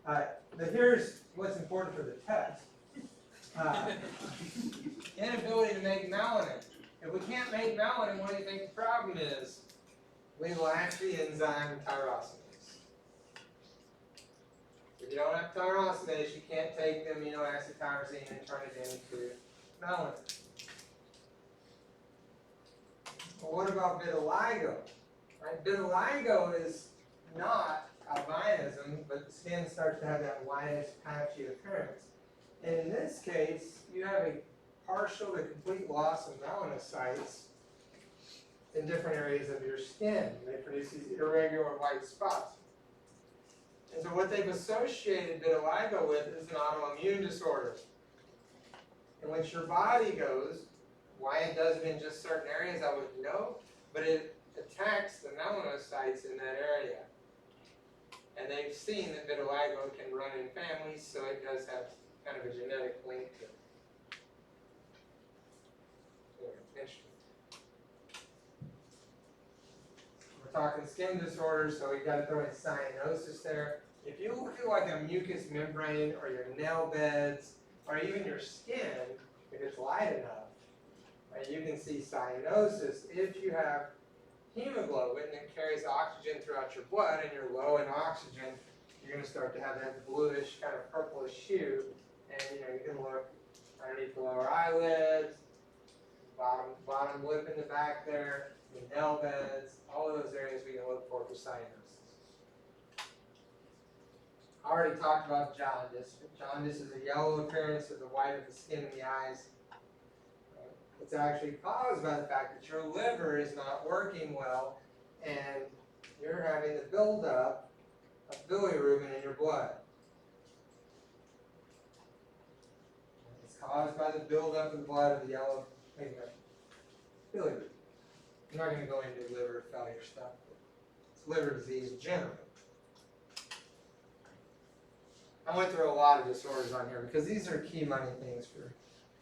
But here's what's important for the test. Inability to make melanin. If we can't make melanin, what do you think the problem is? We lack the enzyme tyrosinase. If you don't have tyrosinase, you can't take the amino acid tyrosine and turn it into melanin. Well, what about vitiligo? Right? Vitiligo is not albinism, but the skin starts to have that whitish, patchy appearance. And in this case, you have a partial to complete loss of melanocytes in different areas of your skin. They produce these irregular white spots. And so what they've associated vitiligo with is an autoimmune disorder in which your body goes. Why it does it in just certain areas, I wouldn't know, but it attacks the melanocytes in that area. And they've seen that vitiligo can run in families, so it does have kind of a genetic link to it. Interesting. We're talking skin disorders, so we've got to throw in cyanosis there. If you look at like a mucous membrane or your nail beds or even your skin, if it's light enough, right, you can see cyanosis. If you have hemoglobin that carries oxygen throughout your blood and you're low in oxygen, you're going to start to have that bluish, kind of purplish hue. And you can look underneath the lower eyelids, bottom lip in the back there, the nail beds, all of those areas we can look for cyanosis. I already talked about jaundice. Jaundice is a yellow appearance of the white of the skin in the eyes. It's actually caused by the fact that your liver is not working well and you're having the buildup of bilirubin in your blood. It's caused by the buildup of the blood of the yellow pigment, bilirubin. I'm not going to go into liver failure stuff, but it's liver disease generally. I went through a lot of disorders on here because these are key money things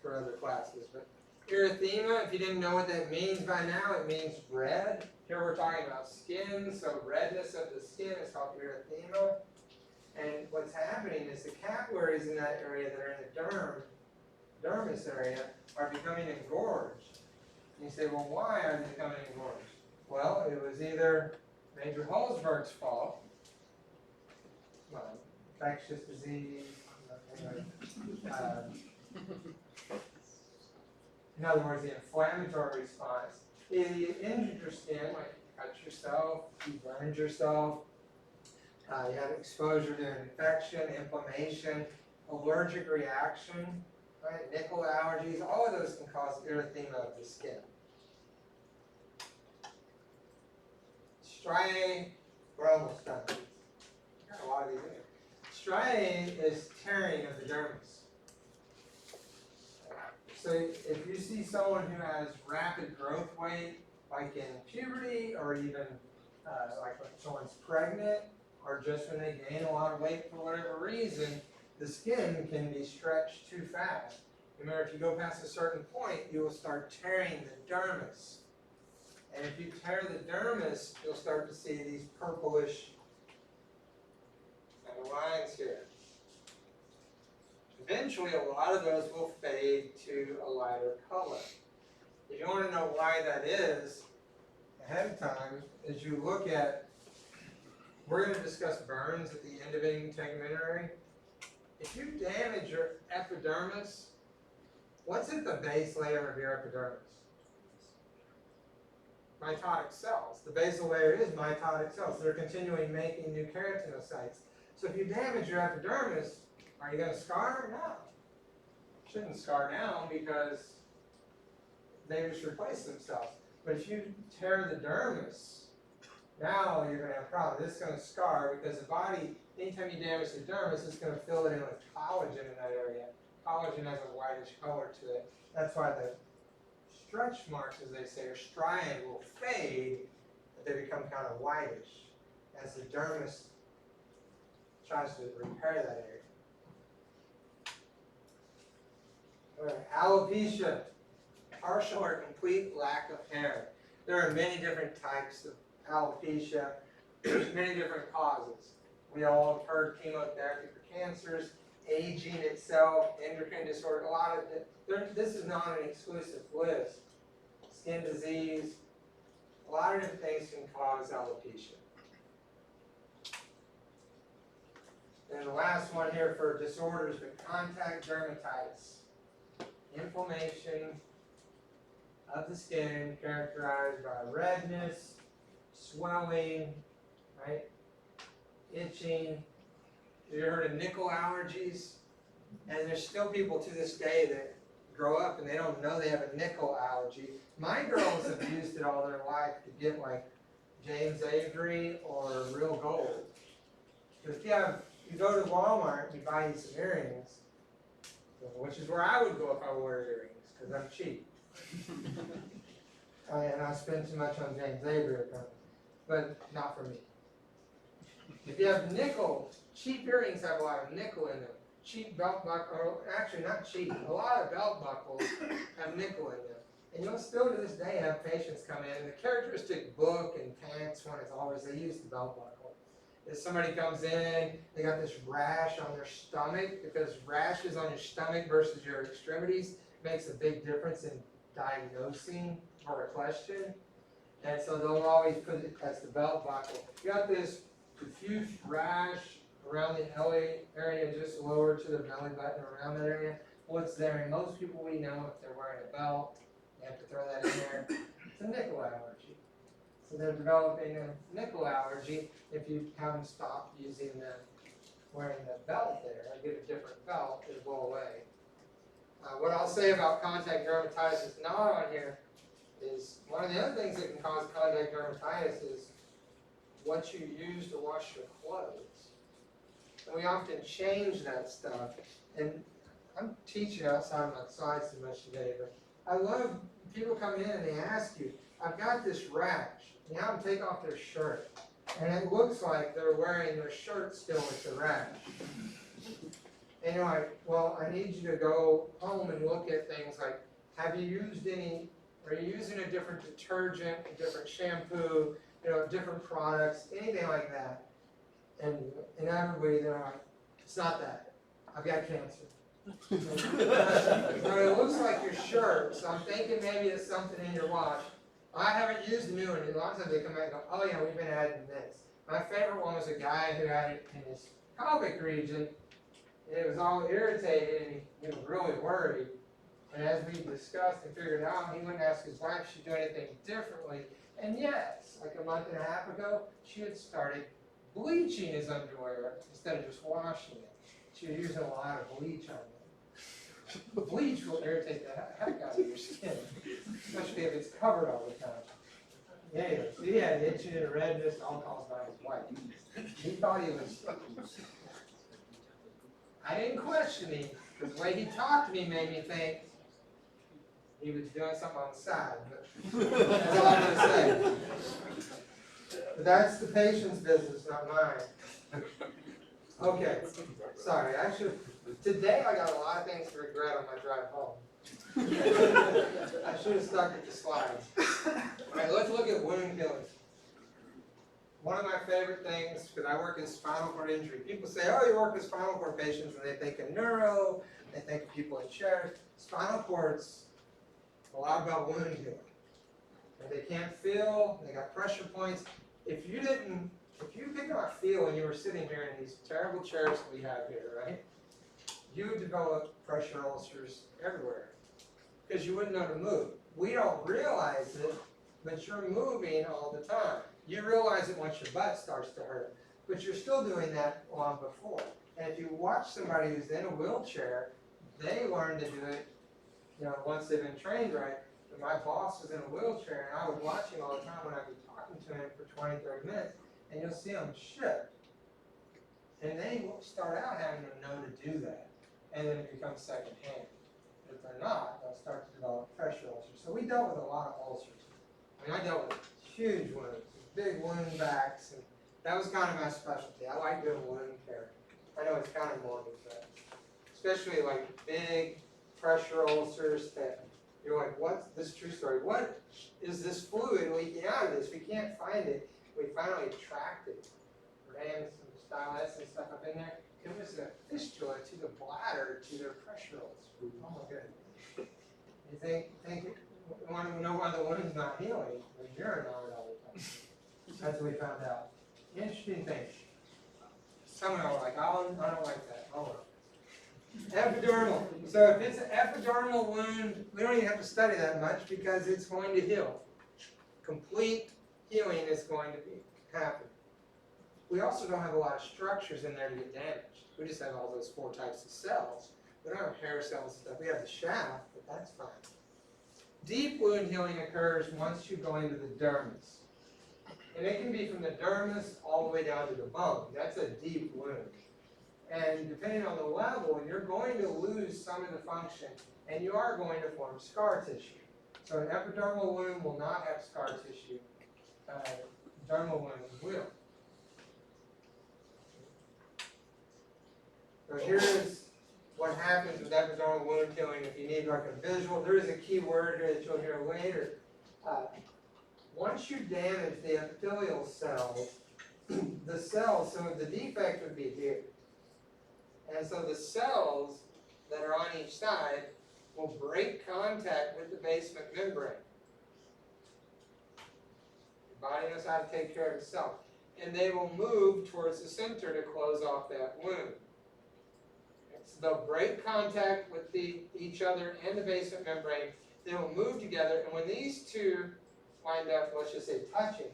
for other classes. But erythema, if you didn't know what that means by now, it means red. Here we're talking about skin, so redness of the skin is called erythema. And what's happening is the capillaries in that area that are in the dermis area are becoming engorged. And you say, well, why are they becoming engorged? Well, it was either Major Holzberg's fault, infectious disease, in other words, the inflammatory response. You injured your skin, like you cut yourself, you burned yourself, you had exposure to an infection, inflammation, allergic reaction, right? Nickel allergies, all of those can cause erythema of the skin. Striae, we're almost done. Got a lot of these in here. Striae is tearing of the dermis. So if you see someone who has rapid growth weight, like in puberty, or even like when someone's pregnant, or just when they gain a lot of weight for whatever reason, the skin can be stretched too fast. Remember, if you go past a certain point, you will start tearing the dermis. And if you tear the dermis, you'll start to see these purplish kind of lines here. Eventually, a lot of those will fade to a lighter color. If you want to know why that is, ahead of time, as you look at, we're going to discuss burns at the end of any integumentary. If you damage your epidermis, what's at the base layer of your epidermis? Mitotic cells. The basal layer is mitotic cells. They're continuing making new keratinocytes. So if you damage your epidermis, are you going to scar? No. Shouldn't scar down because they just replace themselves. But if you tear the dermis, now you're going to have a problem. This is going to scar because the body, anytime you damage the dermis, it's going to fill it in with collagen in that area. Collagen has a whitish color to it. That's why the stretch marks, as they say, or striae will fade, but they become kind of whitish as the dermis tries to repair that area. All right, alopecia, partial or complete lack of hair. There are many different types of alopecia, many different causes. We all have heard chemotherapy for cancers, aging itself, endocrine disorder, a lot of it. This is not an exclusive list. Skin disease, a lot of different things can cause alopecia. And the last one here for disorders, but contact dermatitis. Inflammation of the skin characterized by redness, swelling, right? Itching. Have you heard of nickel allergies? And there's still people to this day that grow up and they don't know they have a nickel allergy. My girls have used it all their life to get like James Avery or real gold. Because you go to Walmart and you buy these some earrings, which is where I would go if I wore earrings, because I'm cheap. And I spend too much on James Avery apparently, but not for me. If you have nickel, cheap earrings have a lot of nickel in them. Cheap belt buckles, or actually not cheap, a lot of belt buckles have nickel in them. And you'll still to this day have patients come in, and the characteristic book and pants one is always they use the belt buckle. If somebody comes in, they got this rash on their stomach, because rashes on your stomach versus your extremities makes a big difference in diagnosing or a question. And so they'll always put it as the belt buckle. You got this diffuse rash around the LA area, just lower to the belly button, around that area. What's there? And most people we know, if they're wearing a belt, they have to throw that in there. It's a nickel allergy. So they're developing a nickel allergy. If you have them stop wearing the belt there, and get a different belt, it'll go away. What I'll say about contact dermatitis is not on here is one of the other things that can cause contact dermatitis is what you use to wash your clothes. And we often change that stuff. And I'm teaching outside my slides too much today, but I love people come in and they ask you, I've got this rash. And you have them take off their shirt. And it looks like they're wearing their shirt still with the rash. And you're like, well, I need you to go home and look at things like, are you using a different detergent, a different shampoo, different products, anything like that? And inevitably they're like, it's not that, I've got cancer. But it looks like your shirt, so I'm thinking maybe it's something in your wash. I haven't used a new one, and a lot of times they come back and go, oh yeah, we've been adding this. My favorite one was a guy who had it in his pelvic region. It was all irritated, and he was really worried. And as we discussed and figured out, he went and asked his wife if she'd do anything differently. And yes, like a month and a half ago, she had started bleaching his underwear instead of just washing it. She was using a lot of bleach on it. Bleach will irritate the heck out of your skin, especially if it's covered all the time. Anyway, so he had itching and redness, all caused by his wife. He thought he was I didn't question him, because the way he talked to me made me think he was doing something on the side, but that's all I'm gonna say. But that's the patient's business, not mine. Okay, sorry, today I got a lot of things to regret on my drive home. I should have stuck with the slides. Alright, let's look at wound healing. One of my favorite things, because I work in spinal cord injury, people say, oh, you work with spinal cord patients, and they think of neuro, they think of people in chairs. Spinal cord's a lot about wound healing. And they can't feel, they got pressure points. If you could not feel when you were sitting here in these terrible chairs that we have here, right? You would develop pressure ulcers everywhere, because you wouldn't know to move. We don't realize it, but you're moving all the time. You realize it once your butt starts to hurt, but you're still doing that long before. And if you watch somebody who's in a wheelchair, they learn to do it, once they've been trained right. But my boss was in a wheelchair, and I would watch him all the time when I'd be talking to him for 20, 30 minutes, and you'll see him shift. And they will start out having to know to do that, and then it becomes secondhand. But if they're not, they'll start to develop pressure ulcers. So we dealt with a lot of ulcers. I dealt with huge wounds, big wound backs, and that was kind of my specialty. I like doing wound care. I know it's kind of morbid, but especially like big pressure ulcers that you're like, what's this true story? What is this fluid leaking out of this? We can't find it. We finally tracked it. Ran some stylettes and stuff up in there. It was a fistula to the bladder to their pressure ulcer. Oh my goodness. You think you want to know why the wound's not healing? There's urine on it all the time. That's what we found out. Interesting thing. Some of them are like, oh, I don't like that. Oh, well. Epidermal. So if it's an epidermal wound, we don't even have to study that much because it's going to heal. Complete healing is going to happen. We also don't have a lot of structures in there to get damaged. We just have all those 4 types of cells. We don't have hair cells and stuff. We have the shaft, but that's fine. Deep wound healing occurs once you go into the dermis. And it can be from the dermis all the way down to the bone. That's a deep wound. And depending on the level, you're going to lose some of the function, and you are going to form scar tissue. So an epidermal wound will not have scar tissue. Dermal wounds will. So here's what happens with epidermal wound healing. If you need like a visual, there is a key word here that you'll hear later. Once you damage the epithelial cells, so the defect would be here. And so the cells that are on each side will break contact with the basement membrane. Your body knows how to take care of itself. And they will move towards the center to close off that wound. So they'll break contact with each other and the basement membrane. They will move together, and when these two wind up, let's just say touching,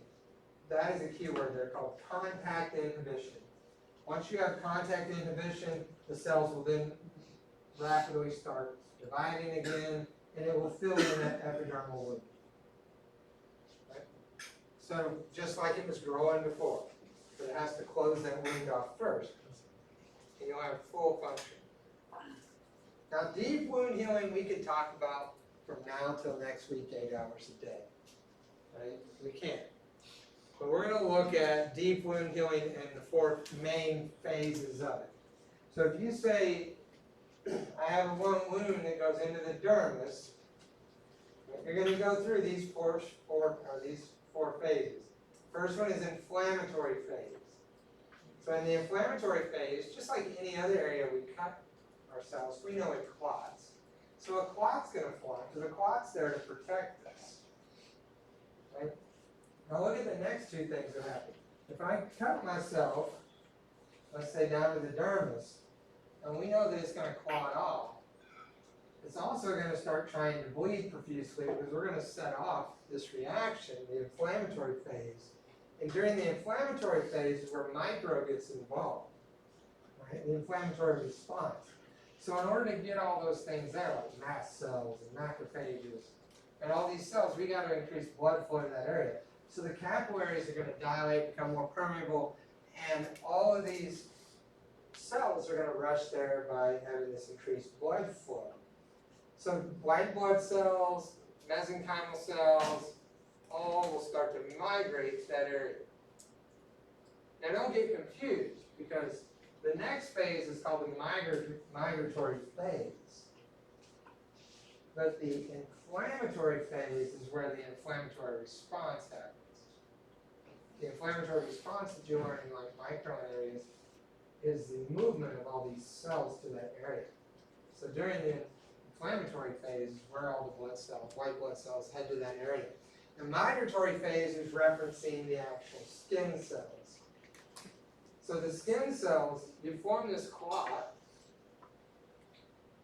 that is a key word there called contact inhibition. Once you have contact inhibition, the cells will then rapidly start dividing again, and it will fill in that epidermal wound. Right? So just like it was growing before, but it has to close that wound off first, and you'll have full function. Now, deep wound healing we could talk about from now till next week, 8 hours a day. Right? We can't. But we're going to look at deep wound healing and the 4 main phases of it. So if you say, I have one wound that goes into the dermis, you're going to go through these four phases. First one is inflammatory phase. So in the inflammatory phase, just like any other area we cut ourselves, we know it clots. So a clot's going to form, because a clot's there to protect us. Right? Now look at the next 2 things that happen. If I cut myself, let's say down to the dermis, and we know that it's going to clot off, it's also going to start trying to bleed profusely because we're going to set off this reaction, the inflammatory phase. And during the inflammatory phase is where micro gets involved, right? The inflammatory response. So in order to get all those things there, like mast cells and macrophages, and all these cells, we got to increase blood flow to that area. So the capillaries are going to dilate, become more permeable, and all of these cells are gonna rush there by having this increased blood flow. So white blood cells, mesenchymal cells, all will start to migrate to that area. Now don't get confused, because the next phase is called the migratory phase. But the inflammatory phase is where the inflammatory response happens. The inflammatory response that you learn in like micron areas is the movement of all these cells to that area. So during the inflammatory phase is where all the blood cells, white blood cells, head to that area. The migratory phase is referencing the actual skin cells. So the skin cells, you form this clot,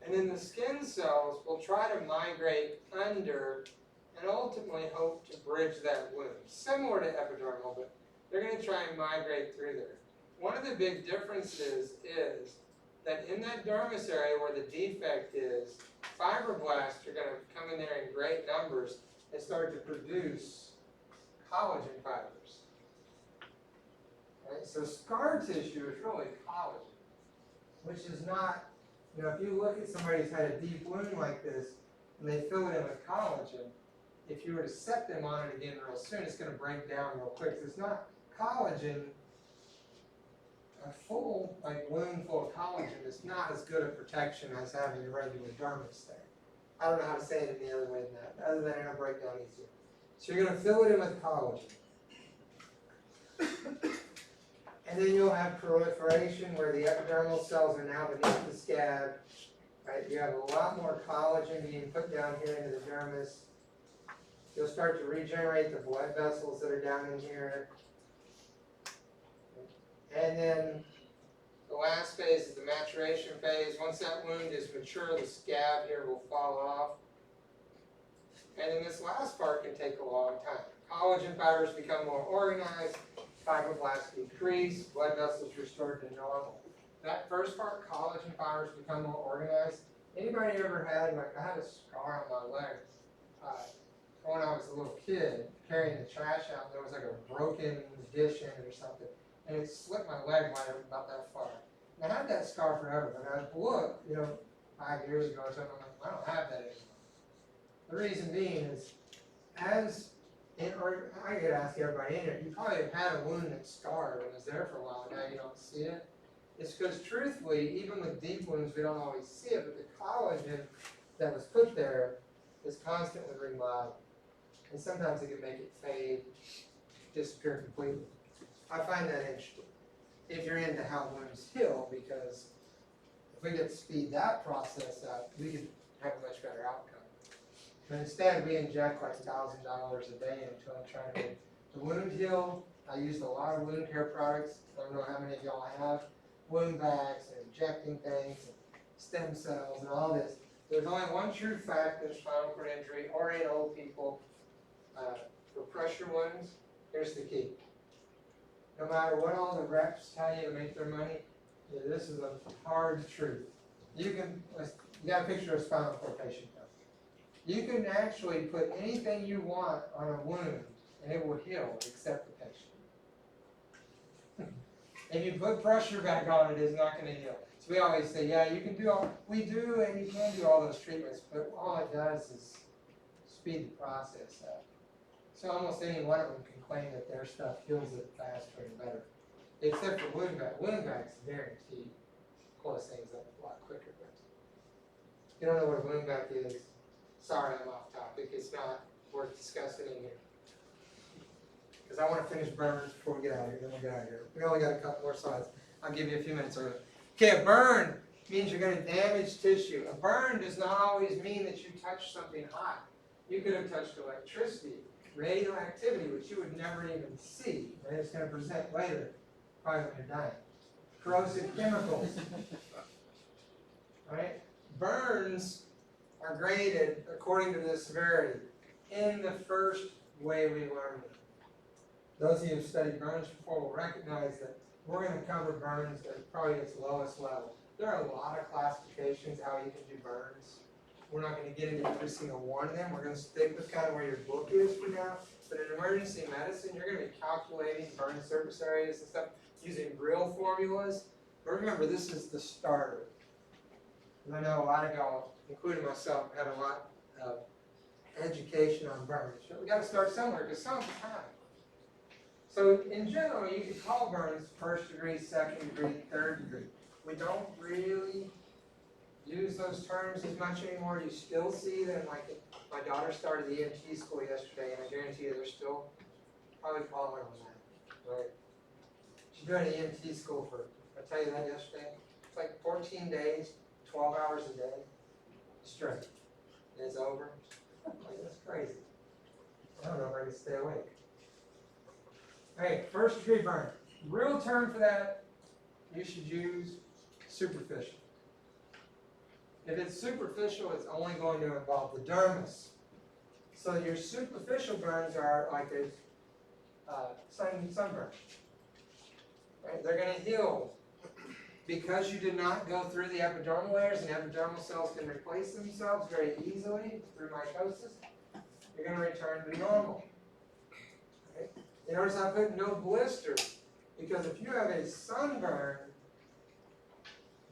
and then the skin cells will try to migrate under and ultimately hope to bridge that wound. Similar to epidermal, but they're going to try and migrate through there. One of the big differences is that in that dermis area where the defect is, fibroblasts are going to come in there in great numbers and start to produce collagen fibers. Right? So scar tissue is really collagen, which is not, you know, if you look at somebody who's had a deep wound like this and they fill it in with collagen, if you were to set them on it again real soon, it's going to break down real quick. So it's not collagen. A full wound full of collagen is not as good a protection as having a regular dermis there. I don't know how to say it any other way than that, other than it'll break down easier. So you're going to fill it in with collagen. And then you'll have proliferation where the epidermal cells are now beneath the scab. Right? You have a lot more collagen being put down here into the dermis. You'll start to regenerate the blood vessels that are down in here. And then the last phase is the maturation phase. Once that wound is mature, the scab here will fall off. And then this last part can take a long time. Collagen fibers become more organized, fibroblasts decrease, blood vessels restored to normal. That first part, collagen fibers become more organized. Anybody ever had, like I had a scar on my leg when I was a little kid, carrying the trash out, and there was like a broken dish in it or something. And it slipped my leg right about that far. And I had that scar forever, but I looked, 5 years ago or something, I'm like, I don't have that anymore. The reason being is, or I could ask everybody in here, you probably have had a wound that scarred and was there for a while, and now you don't see it. It's because truthfully, even with deep wounds, we don't always see it, but the collagen that was put there is constantly remodeled. And sometimes it can make it fade, disappear completely. I find that interesting if you're into how wounds heal, because if we could speed that process up, we could have a much better outcome. But instead, we inject like $1,000 a day into them trying to make the wound heal. I used a lot of wound care products. I don't know how many of y'all have. Wound bags and injecting things and stem cells and all this. There's only one true fact in spinal cord injury or in old people. For pressure wounds, here's the key. No matter what all the reps tell you to make their money, this is a hard truth. You got a picture of a spinal cord patient though. You can actually put anything you want on a wound and it will heal except the patient. If you put pressure back on it, it's not going to heal. So we always say, yeah, you can do we do and you can do all those treatments, but all it does is speed the process up. So almost any one of them can claim that their stuff heals it faster and better. Except for wound vac. Wound vac's guaranteed close things up a lot quicker. But if you don't know what a wound vac is, sorry I'm off topic. It's not worth discussing in here. Because I want to finish burns before we get out of here, then we'll get out of here. We only got a couple more slides. I'll give you a few minutes early. Okay, a burn means you're going to damage tissue. A burn does not always mean that you touched something hot. You could have touched electricity, radioactivity, which you would never even see, and it's going to present later, probably when you're dying. Corrosive chemicals. Right? Burns are graded according to the severity in the first way we learn them. Those of you who've studied burns before will recognize that we're going to cover burns at probably its lowest level. There are a lot of classifications how you can do burns. We're not going to get into every single one of them. We're going to stick with kind of where your book is for now. But in emergency medicine, you're going to be calculating burn surface areas and stuff using real formulas. But remember, this is the starter. And I know a lot of y'all, including myself, had a lot of education on burns. But we gotta start somewhere, because some time. So in general, you could call burns first degree, second degree, third degree. We don't really use those terms as much anymore. You still see them, like my daughter started the A&P school yesterday, and I guarantee you they're still probably calling on that, right? She's doing an A&P school for, I tell you that yesterday, it's like 14 days, 12 hours a day, straight. And it's over. Like, that's crazy. I don't know if I can stay awake. Hey, first degree burn. Real term for that, you should use superficial. If it's superficial, it's only going to involve the dermis. So your superficial burns are like a sunburn. Right? They're going to heal because you did not go through the epidermal layers, and epidermal cells can replace themselves very easily through mitosis. You're going to return to normal. Okay? You notice I put no blisters, because if you have a sunburn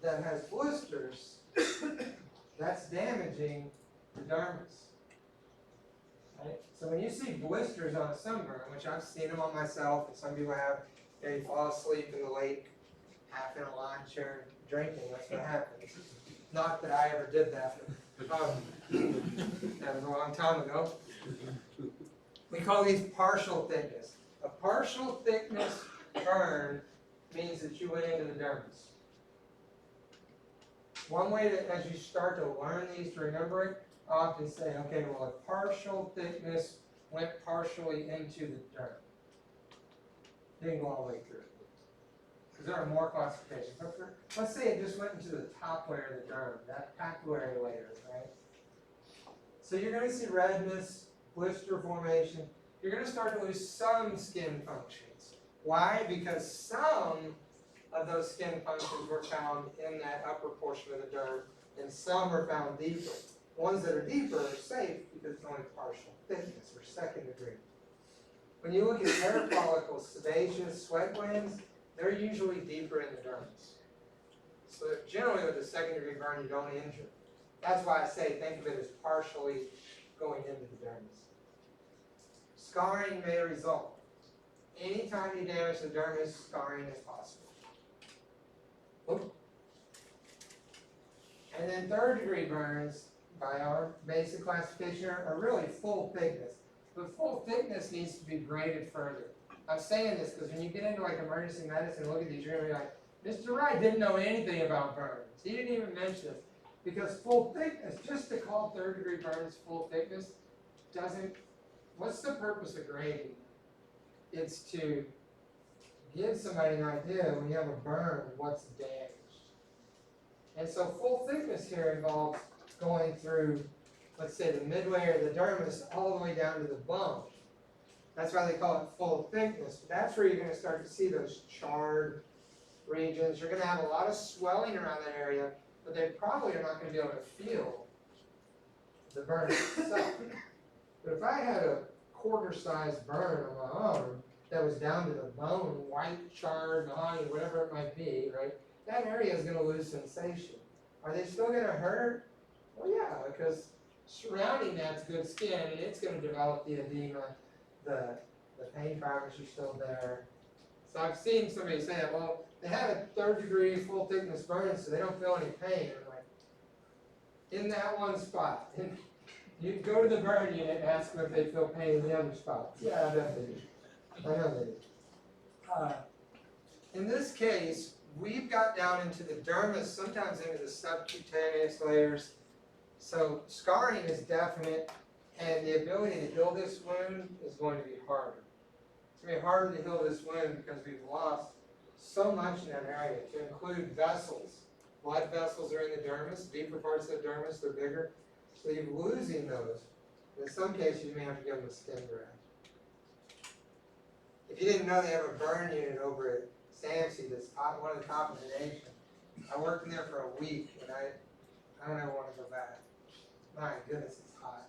that has blisters, that's damaging the dermis. Right? So when you see blisters on a sunburn, which I've seen them on myself, and some people have, you fall asleep in the lake, half in a lawn chair drinking, that's what happens. Not that I ever did that. That was a long time ago. We call these partial thickness. A partial thickness burn means that you went into the dermis. One way that, as you start to learn these, to remember it, I often say, okay, well, a partial thickness went partially into the derm. Didn't go all the way through it. Because there are more classifications. But let's say it just went into the top layer of the derm, that papillary layer, right? So you're going to see redness, blister formation. You're going to start to lose some skin functions. Why? Because some of those skin functions were found in that upper portion of the derm, and some are found deeper. The ones that are deeper are safe because it's only partial thickness or second degree. When you look at hair follicles, sebaceous, sweat glands, they're usually deeper in the dermis. So generally with a second degree burn, you don't injure. That's why I say think of it as partially going into the dermis. Scarring may result. Anytime you damage the dermis, scarring is possible. Oop. And then third degree burns, by our basic classification, are really full thickness. But full thickness needs to be graded further. I'm saying this because when you get into like emergency medicine and look at these, you're going to be like, Mr. Wright didn't know anything about burns. He didn't even mention this. Because full thickness, just to call third degree burns full thickness, doesn't, what's the purpose of grading? It's to give somebody an idea when you have a burn, what's damaged. And so full thickness here involves going through, let's say, the mid-layer of the dermis all the way down to the bone. That's why they call it full thickness. But that's where you're going to start to see those charred regions. You're going to have a lot of swelling around that area, but they probably are not going to be able to feel the burn itself. But if I had a quarter-sized burn on my arm that was down to the bone, white, charred, gnawing, whatever it might be, right? That area is going to lose sensation. Are they still going to hurt? Well, yeah, because surrounding that's good skin, and it's going to develop the edema, the pain fibers are still there. So I've seen somebody say, well, they have a third degree full thickness burn, so they don't feel any pain. I'm like, in that one spot. You go to the burn unit and ask them if they feel pain in the other spots. Yeah, I bet they do. I know they do. In this case, we've got down into the dermis, sometimes into the subcutaneous layers. So scarring is definite, and the ability to heal this wound is going to be harder. It's going to be harder to heal this wound because we've lost so much in that area, to include vessels. Blood vessels are in the dermis, deeper parts of the dermis, they're bigger. So you're losing those. In some cases, you may have to give them a skin graft. If you didn't know, they have a burn unit over at SAMC that's one of the top in the nation. I worked in there for a week, and I don't ever want to go back. My goodness, it's hot.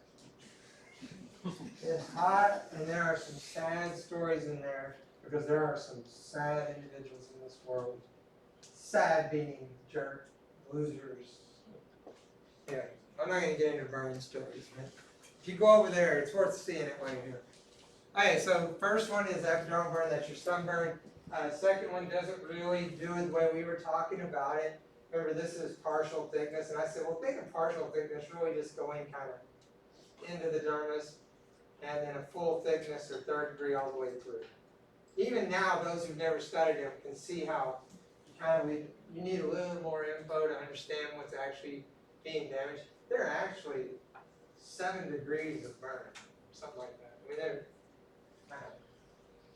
It's hot, and there are some sad stories in there, because there are some sad individuals in this world. sad being jerk, losers. Yeah, I'm not gonna get into burning stories, man. If you go over there, it's worth seeing it while you're here. Okay, so first one is epidermal burn, that's your sunburn. Second one doesn't really do it the way we were talking about it. Remember, this is partial thickness, and I said, well, think of partial thickness really just going kind of into the dermis, and then a full thickness or third degree all the way through. Even now, those who've never studied them can see how you need a little more info to understand what's actually being damaged. There are actually 7 degrees of burn, something like that. I mean, they're, I know.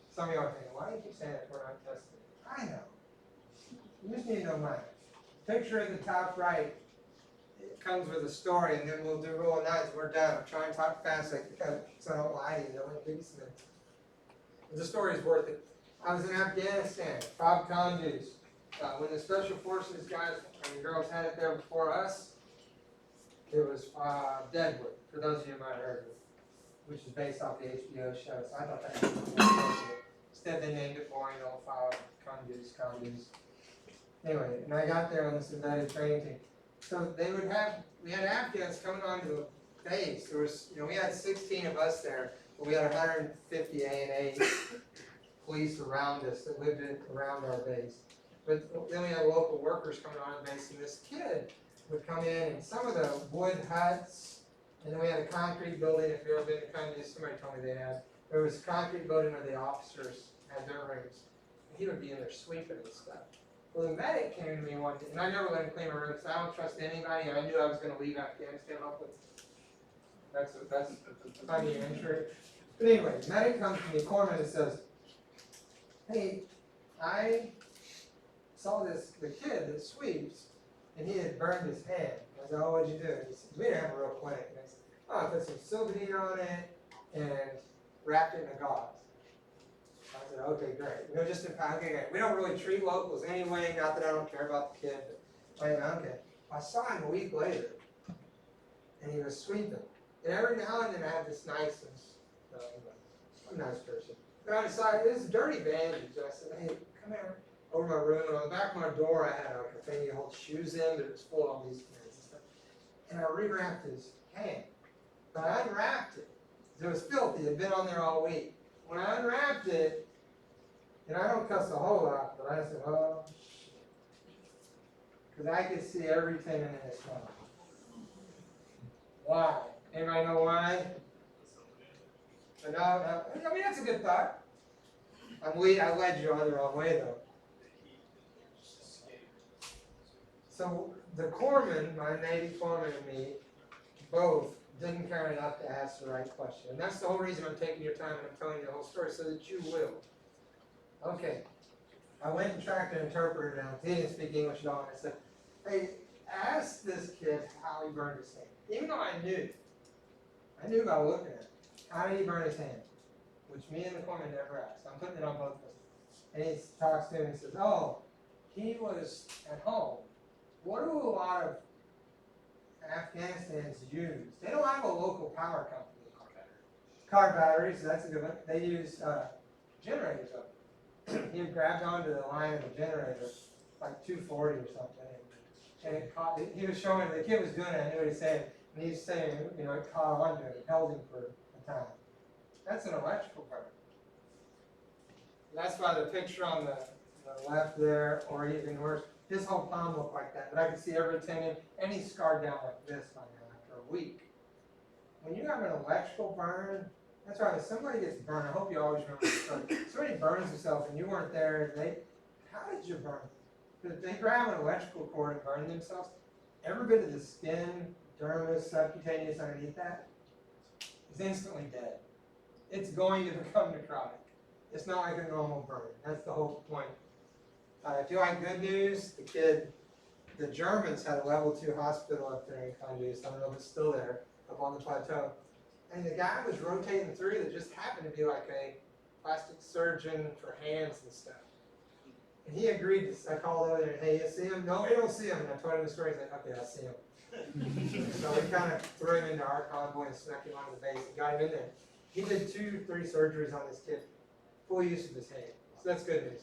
Some of y'all are thinking, why do you keep saying that we're not testing it? I know. You just need to know mine. Picture at the top right, it comes with a story, and then we'll do rule of nines. We're done. I'm trying to talk fast so I don't lie to you. Don't want to give you some minutes. The story is worth it. I was in Afghanistan, 5 conduits. When the special forces guys and girls had it there before us, it was Deadwood, for those of you who might have heard of it, which is based off the HBO show. So I thought that was more. Instead, they named it boring old 5 conduits. Anyway, and I got there on this embedded training team. So we had Afghans coming onto the base. There was, we had 16 of us there, but we had 150 A&A police around us that lived around our base. But then we had local workers coming on the base, and this kid would come in, and some of the wood huts, and then we had a concrete building. If you've ever been to country, somebody told me they had. There was a concrete building where the officers had their rooms, and he would be in there sweeping and stuff. Well, the medic came to me one day, and I never let him clean my room because I don't trust anybody, and I knew I was going to leave Afghanistan. That's funny entry. But anyway, the medic comes to me, corpsman, and says, "Hey, I saw the kid that sweeps, and he had burned his hand." I said, "Oh, what'd you do?" And he said, "We didn't have a real clinic." And I said, "Oh, I put some Silvadine on it and wrapped it in a gauze." I said, "Okay, great. Just okay, great. We don't really treat locals anyway. Not that I don't care about the kid, but okay." I saw him a week later, and he was sweeping. And every now and then I have this niceness. I'm a nice person. But I decided this is dirty bandage. I said, "Hey, come here." Over my room, and on the back of my door, I had a thing you hold shoes in, but it was full of all these things and stuff. And I rewrapped his hand. But I unwrapped it. It was filthy. It had been on there all week. When I unwrapped it, and I don't cuss a whole lot, but I said, "Oh," because I could see every tendon in his thumb. Why? Anybody know why? But no, I mean, that's a good thought. I led you the wrong way, though. So the corpsman, my Navy corpsman and me, both didn't care enough to ask the right question. And that's the whole reason I'm taking your time and I'm telling you the whole story, so that you will. Okay. I went and tracked an interpreter down. He didn't speak English at all. And I said, "Hey, ask this kid how he burned his hand." Even though I knew by looking at it. How did he burn his hand? Which me and the corpsman never asked. I'm putting it on both of us. And he talks to him and says, "Oh, he was at home." What do a lot of Afghanistan's use? They don't have a local power company. Car batteries, that's a good one. They use generators of it. He grabbed onto the line of the generator, like 240 or something, and it caught. He was showing, the kid was doing it, I knew what he was saying, and he's saying, it caught onto him, it held him for a time. That's an electrical burn. That's why the picture on the left there, or even worse, his whole palm looked like that, but I could see every tendon, and he's scarred down like this by now after a week. When you have an electrical burn, that's right, if somebody gets burned, I hope you always remember this story. Somebody burns himself and you weren't there, how did you burn? Did they grab an electrical cord and burn themselves? Every bit of the skin, dermis, subcutaneous underneath that is instantly dead. It's going to become necrotic. It's not like a normal burn. That's the whole point. If you like good news, the Germans had a level 2 hospital up there in Kunduz. I don't know if it's still there, up on the plateau. And the guy was rotating through that just happened to be like a plastic surgeon for hands and stuff. And he agreed to, I called over there, and, "Hey, you see him?" "No, we don't see him." And I told him the story. He's like, "Okay, I see him." So we kind of threw him into our convoy and snuck him onto the base and got him in there. He did 2-3 surgeries on this kid, full use of his hand. So that's good news.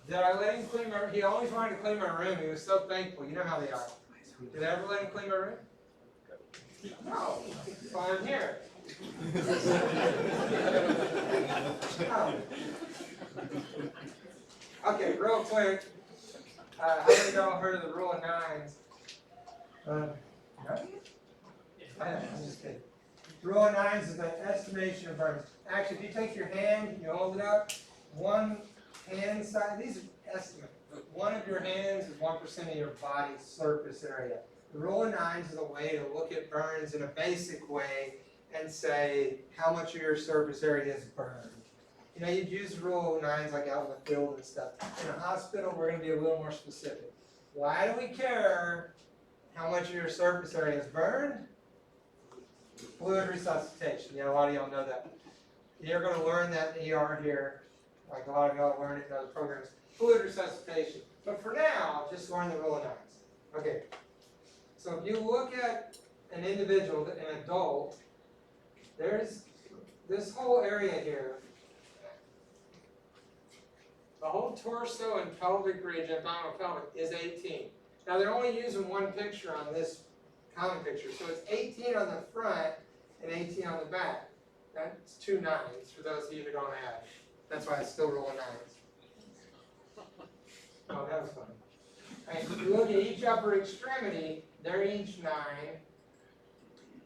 Did I let him clean my, he always wanted to clean my room, he was so thankful, you know how they are. Did I ever let him clean my room? No, so I'm here. No. Okay, real quick, how many of y'all heard of the rule of nines? No? I'm just kidding. Rule of nines is an estimation of burns. Actually, if you take your hand, you hold it up, one hand side, these are estimates, but one of your hands is 1% of your body's surface area. The rule of nines is a way to look at burns in a basic way and say how much of your surface area is burned. You know, you'd use the rule of nines like out in the field and stuff. In a hospital, we're going to be a little more specific. Why do we care how much of your surface area is burned? Fluid resuscitation. Yeah, a lot of y'all know that. You're going to learn that in ER here, like a lot of y'all learn it in other programs. Fluid resuscitation. But for now, just learn the rule of nines. Okay. So if you look at an individual, an adult, there's this whole area here. The whole torso and pelvic region, abdominal pelvic, is 18. Now they're only using one picture on this common picture. So it's 18 on the front and 18 on the back. That's 2 nines for those of you who don't add. That's why it's still rolling nines. Oh, that was fun. Right, if you look at each upper extremity, they're each 9.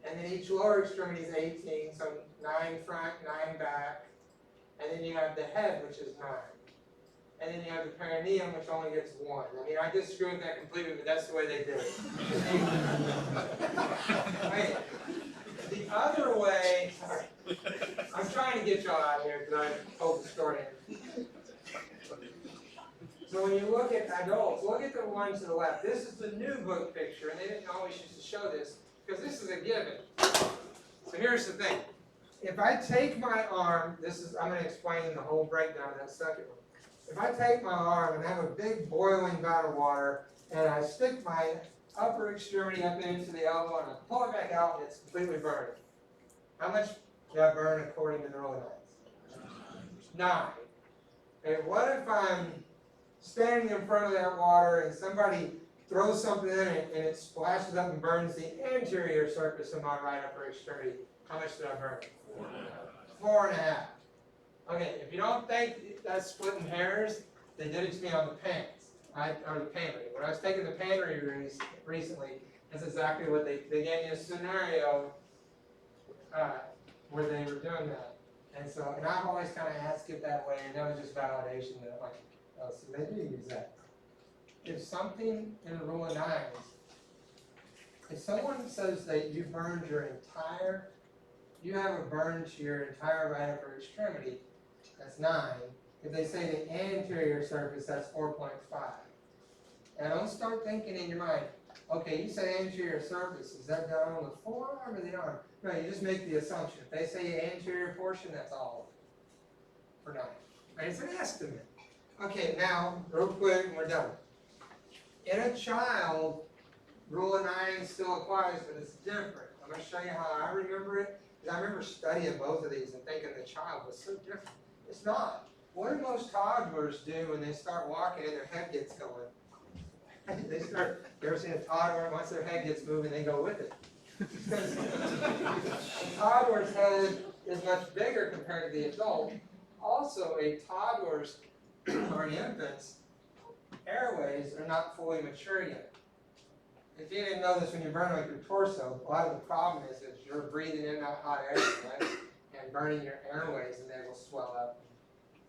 And then each lower extremity is 18. So 9 front, 9 back. And then you have the head, which is 9. And then you have the perineum, which only gets 1. I mean, I just screwed that completely, but that's the way they did it. Right. The other way, sorry, I'm trying to get y'all out of here because I told the story. So when you look at adults, look at the one to the left. This is the new book picture, and they didn't always used to show this because this is a given. So here's the thing. If I take my arm, I'm going to explain the whole breakdown of that second one. If I take my arm and have a big boiling vat of water, and I stick my upper extremity up into the elbow, and I pull it back out, and it's completely burned. How much did I burn according to the rule of nines? 9. And what if I'm standing in front of that water, and somebody throws something in it, and it splashes up and burns the anterior surface of my right upper extremity? How much did I burn? 4.5. Okay, if you don't think that's splitting hairs, they did it to me on the pants, or the pantry. When I was taking the pantry recently, that's exactly what they gave me a scenario where they were doing that. And so, and I've always kind of asked it that way, and that was just validation that, like, so they do use that. If something in the rule of nines, if someone says that you burned you have a burn to your entire right upper extremity, that's 9. If they say the anterior surface, that's 4.5. And don't start thinking in your mind, okay, you say anterior surface, is that down on the forearm or the arm? No, you just make the assumption. If they say anterior portion, that's all for 9. And it's an estimate. Okay, now, real quick, and we're done. In a child, rule of 9 still applies, but it's different. I'm going to show you how I remember it. Because I remember studying both of these and thinking the child was so different. It's not. What do most toddlers do when they start walking and their head gets going? You ever seen a toddler, once their head gets moving, they go with it? Because a toddler's head is much bigger compared to the adult. Also, a toddler's or an infant's airways are not fully mature yet. If you didn't know this when you're burning like your torso, a lot of the problem is that you're breathing in that hot air, right? And burning your airways, and they will swell up.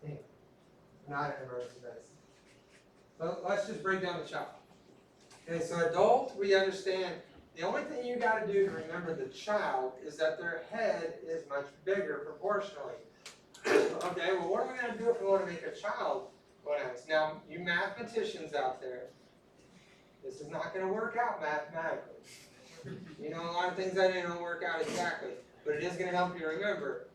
Anyway, not an emergency medicine. So let's just break down the child. Okay, so adult, we understand. The only thing you got to do to remember the child is that their head is much bigger proportionally. Okay, well, what are we going to do if we want to make a child what else? Now, you mathematicians out there, this is not going to work out mathematically. You know, a lot of things that don't work out exactly, but it is going to help you remember.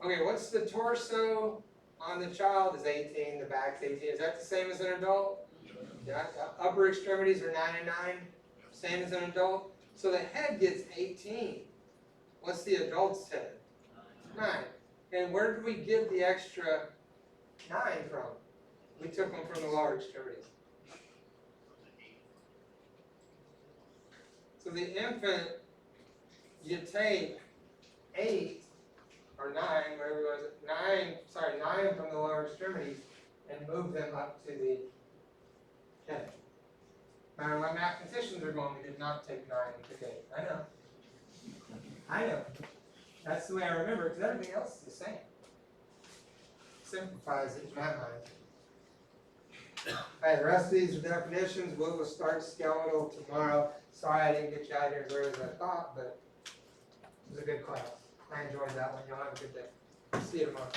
Okay, what's the torso on the child is 18, the back's 18. Is that the same as an adult? Yeah, upper extremities are 9 and 9, same as an adult. So the head gets 18. What's the adult's head? 9. And where did we get the extra 9 from? We took them from the lower extremities. So the infant, you take 8 or 9, whatever it was, 9 from the lower extremities and move them up to the head. Now, my mathematicians are going, we did not take 9 and took 8. I know. That's the way I remember it, because everything else is the same. Simplifies it in my mind. Alright, the rest of these are definitions. We will start skeletal tomorrow. Sorry I didn't get you out here as early as I thought, but it was a good class. I enjoyed that one. Y'all have a good day. See you tomorrow.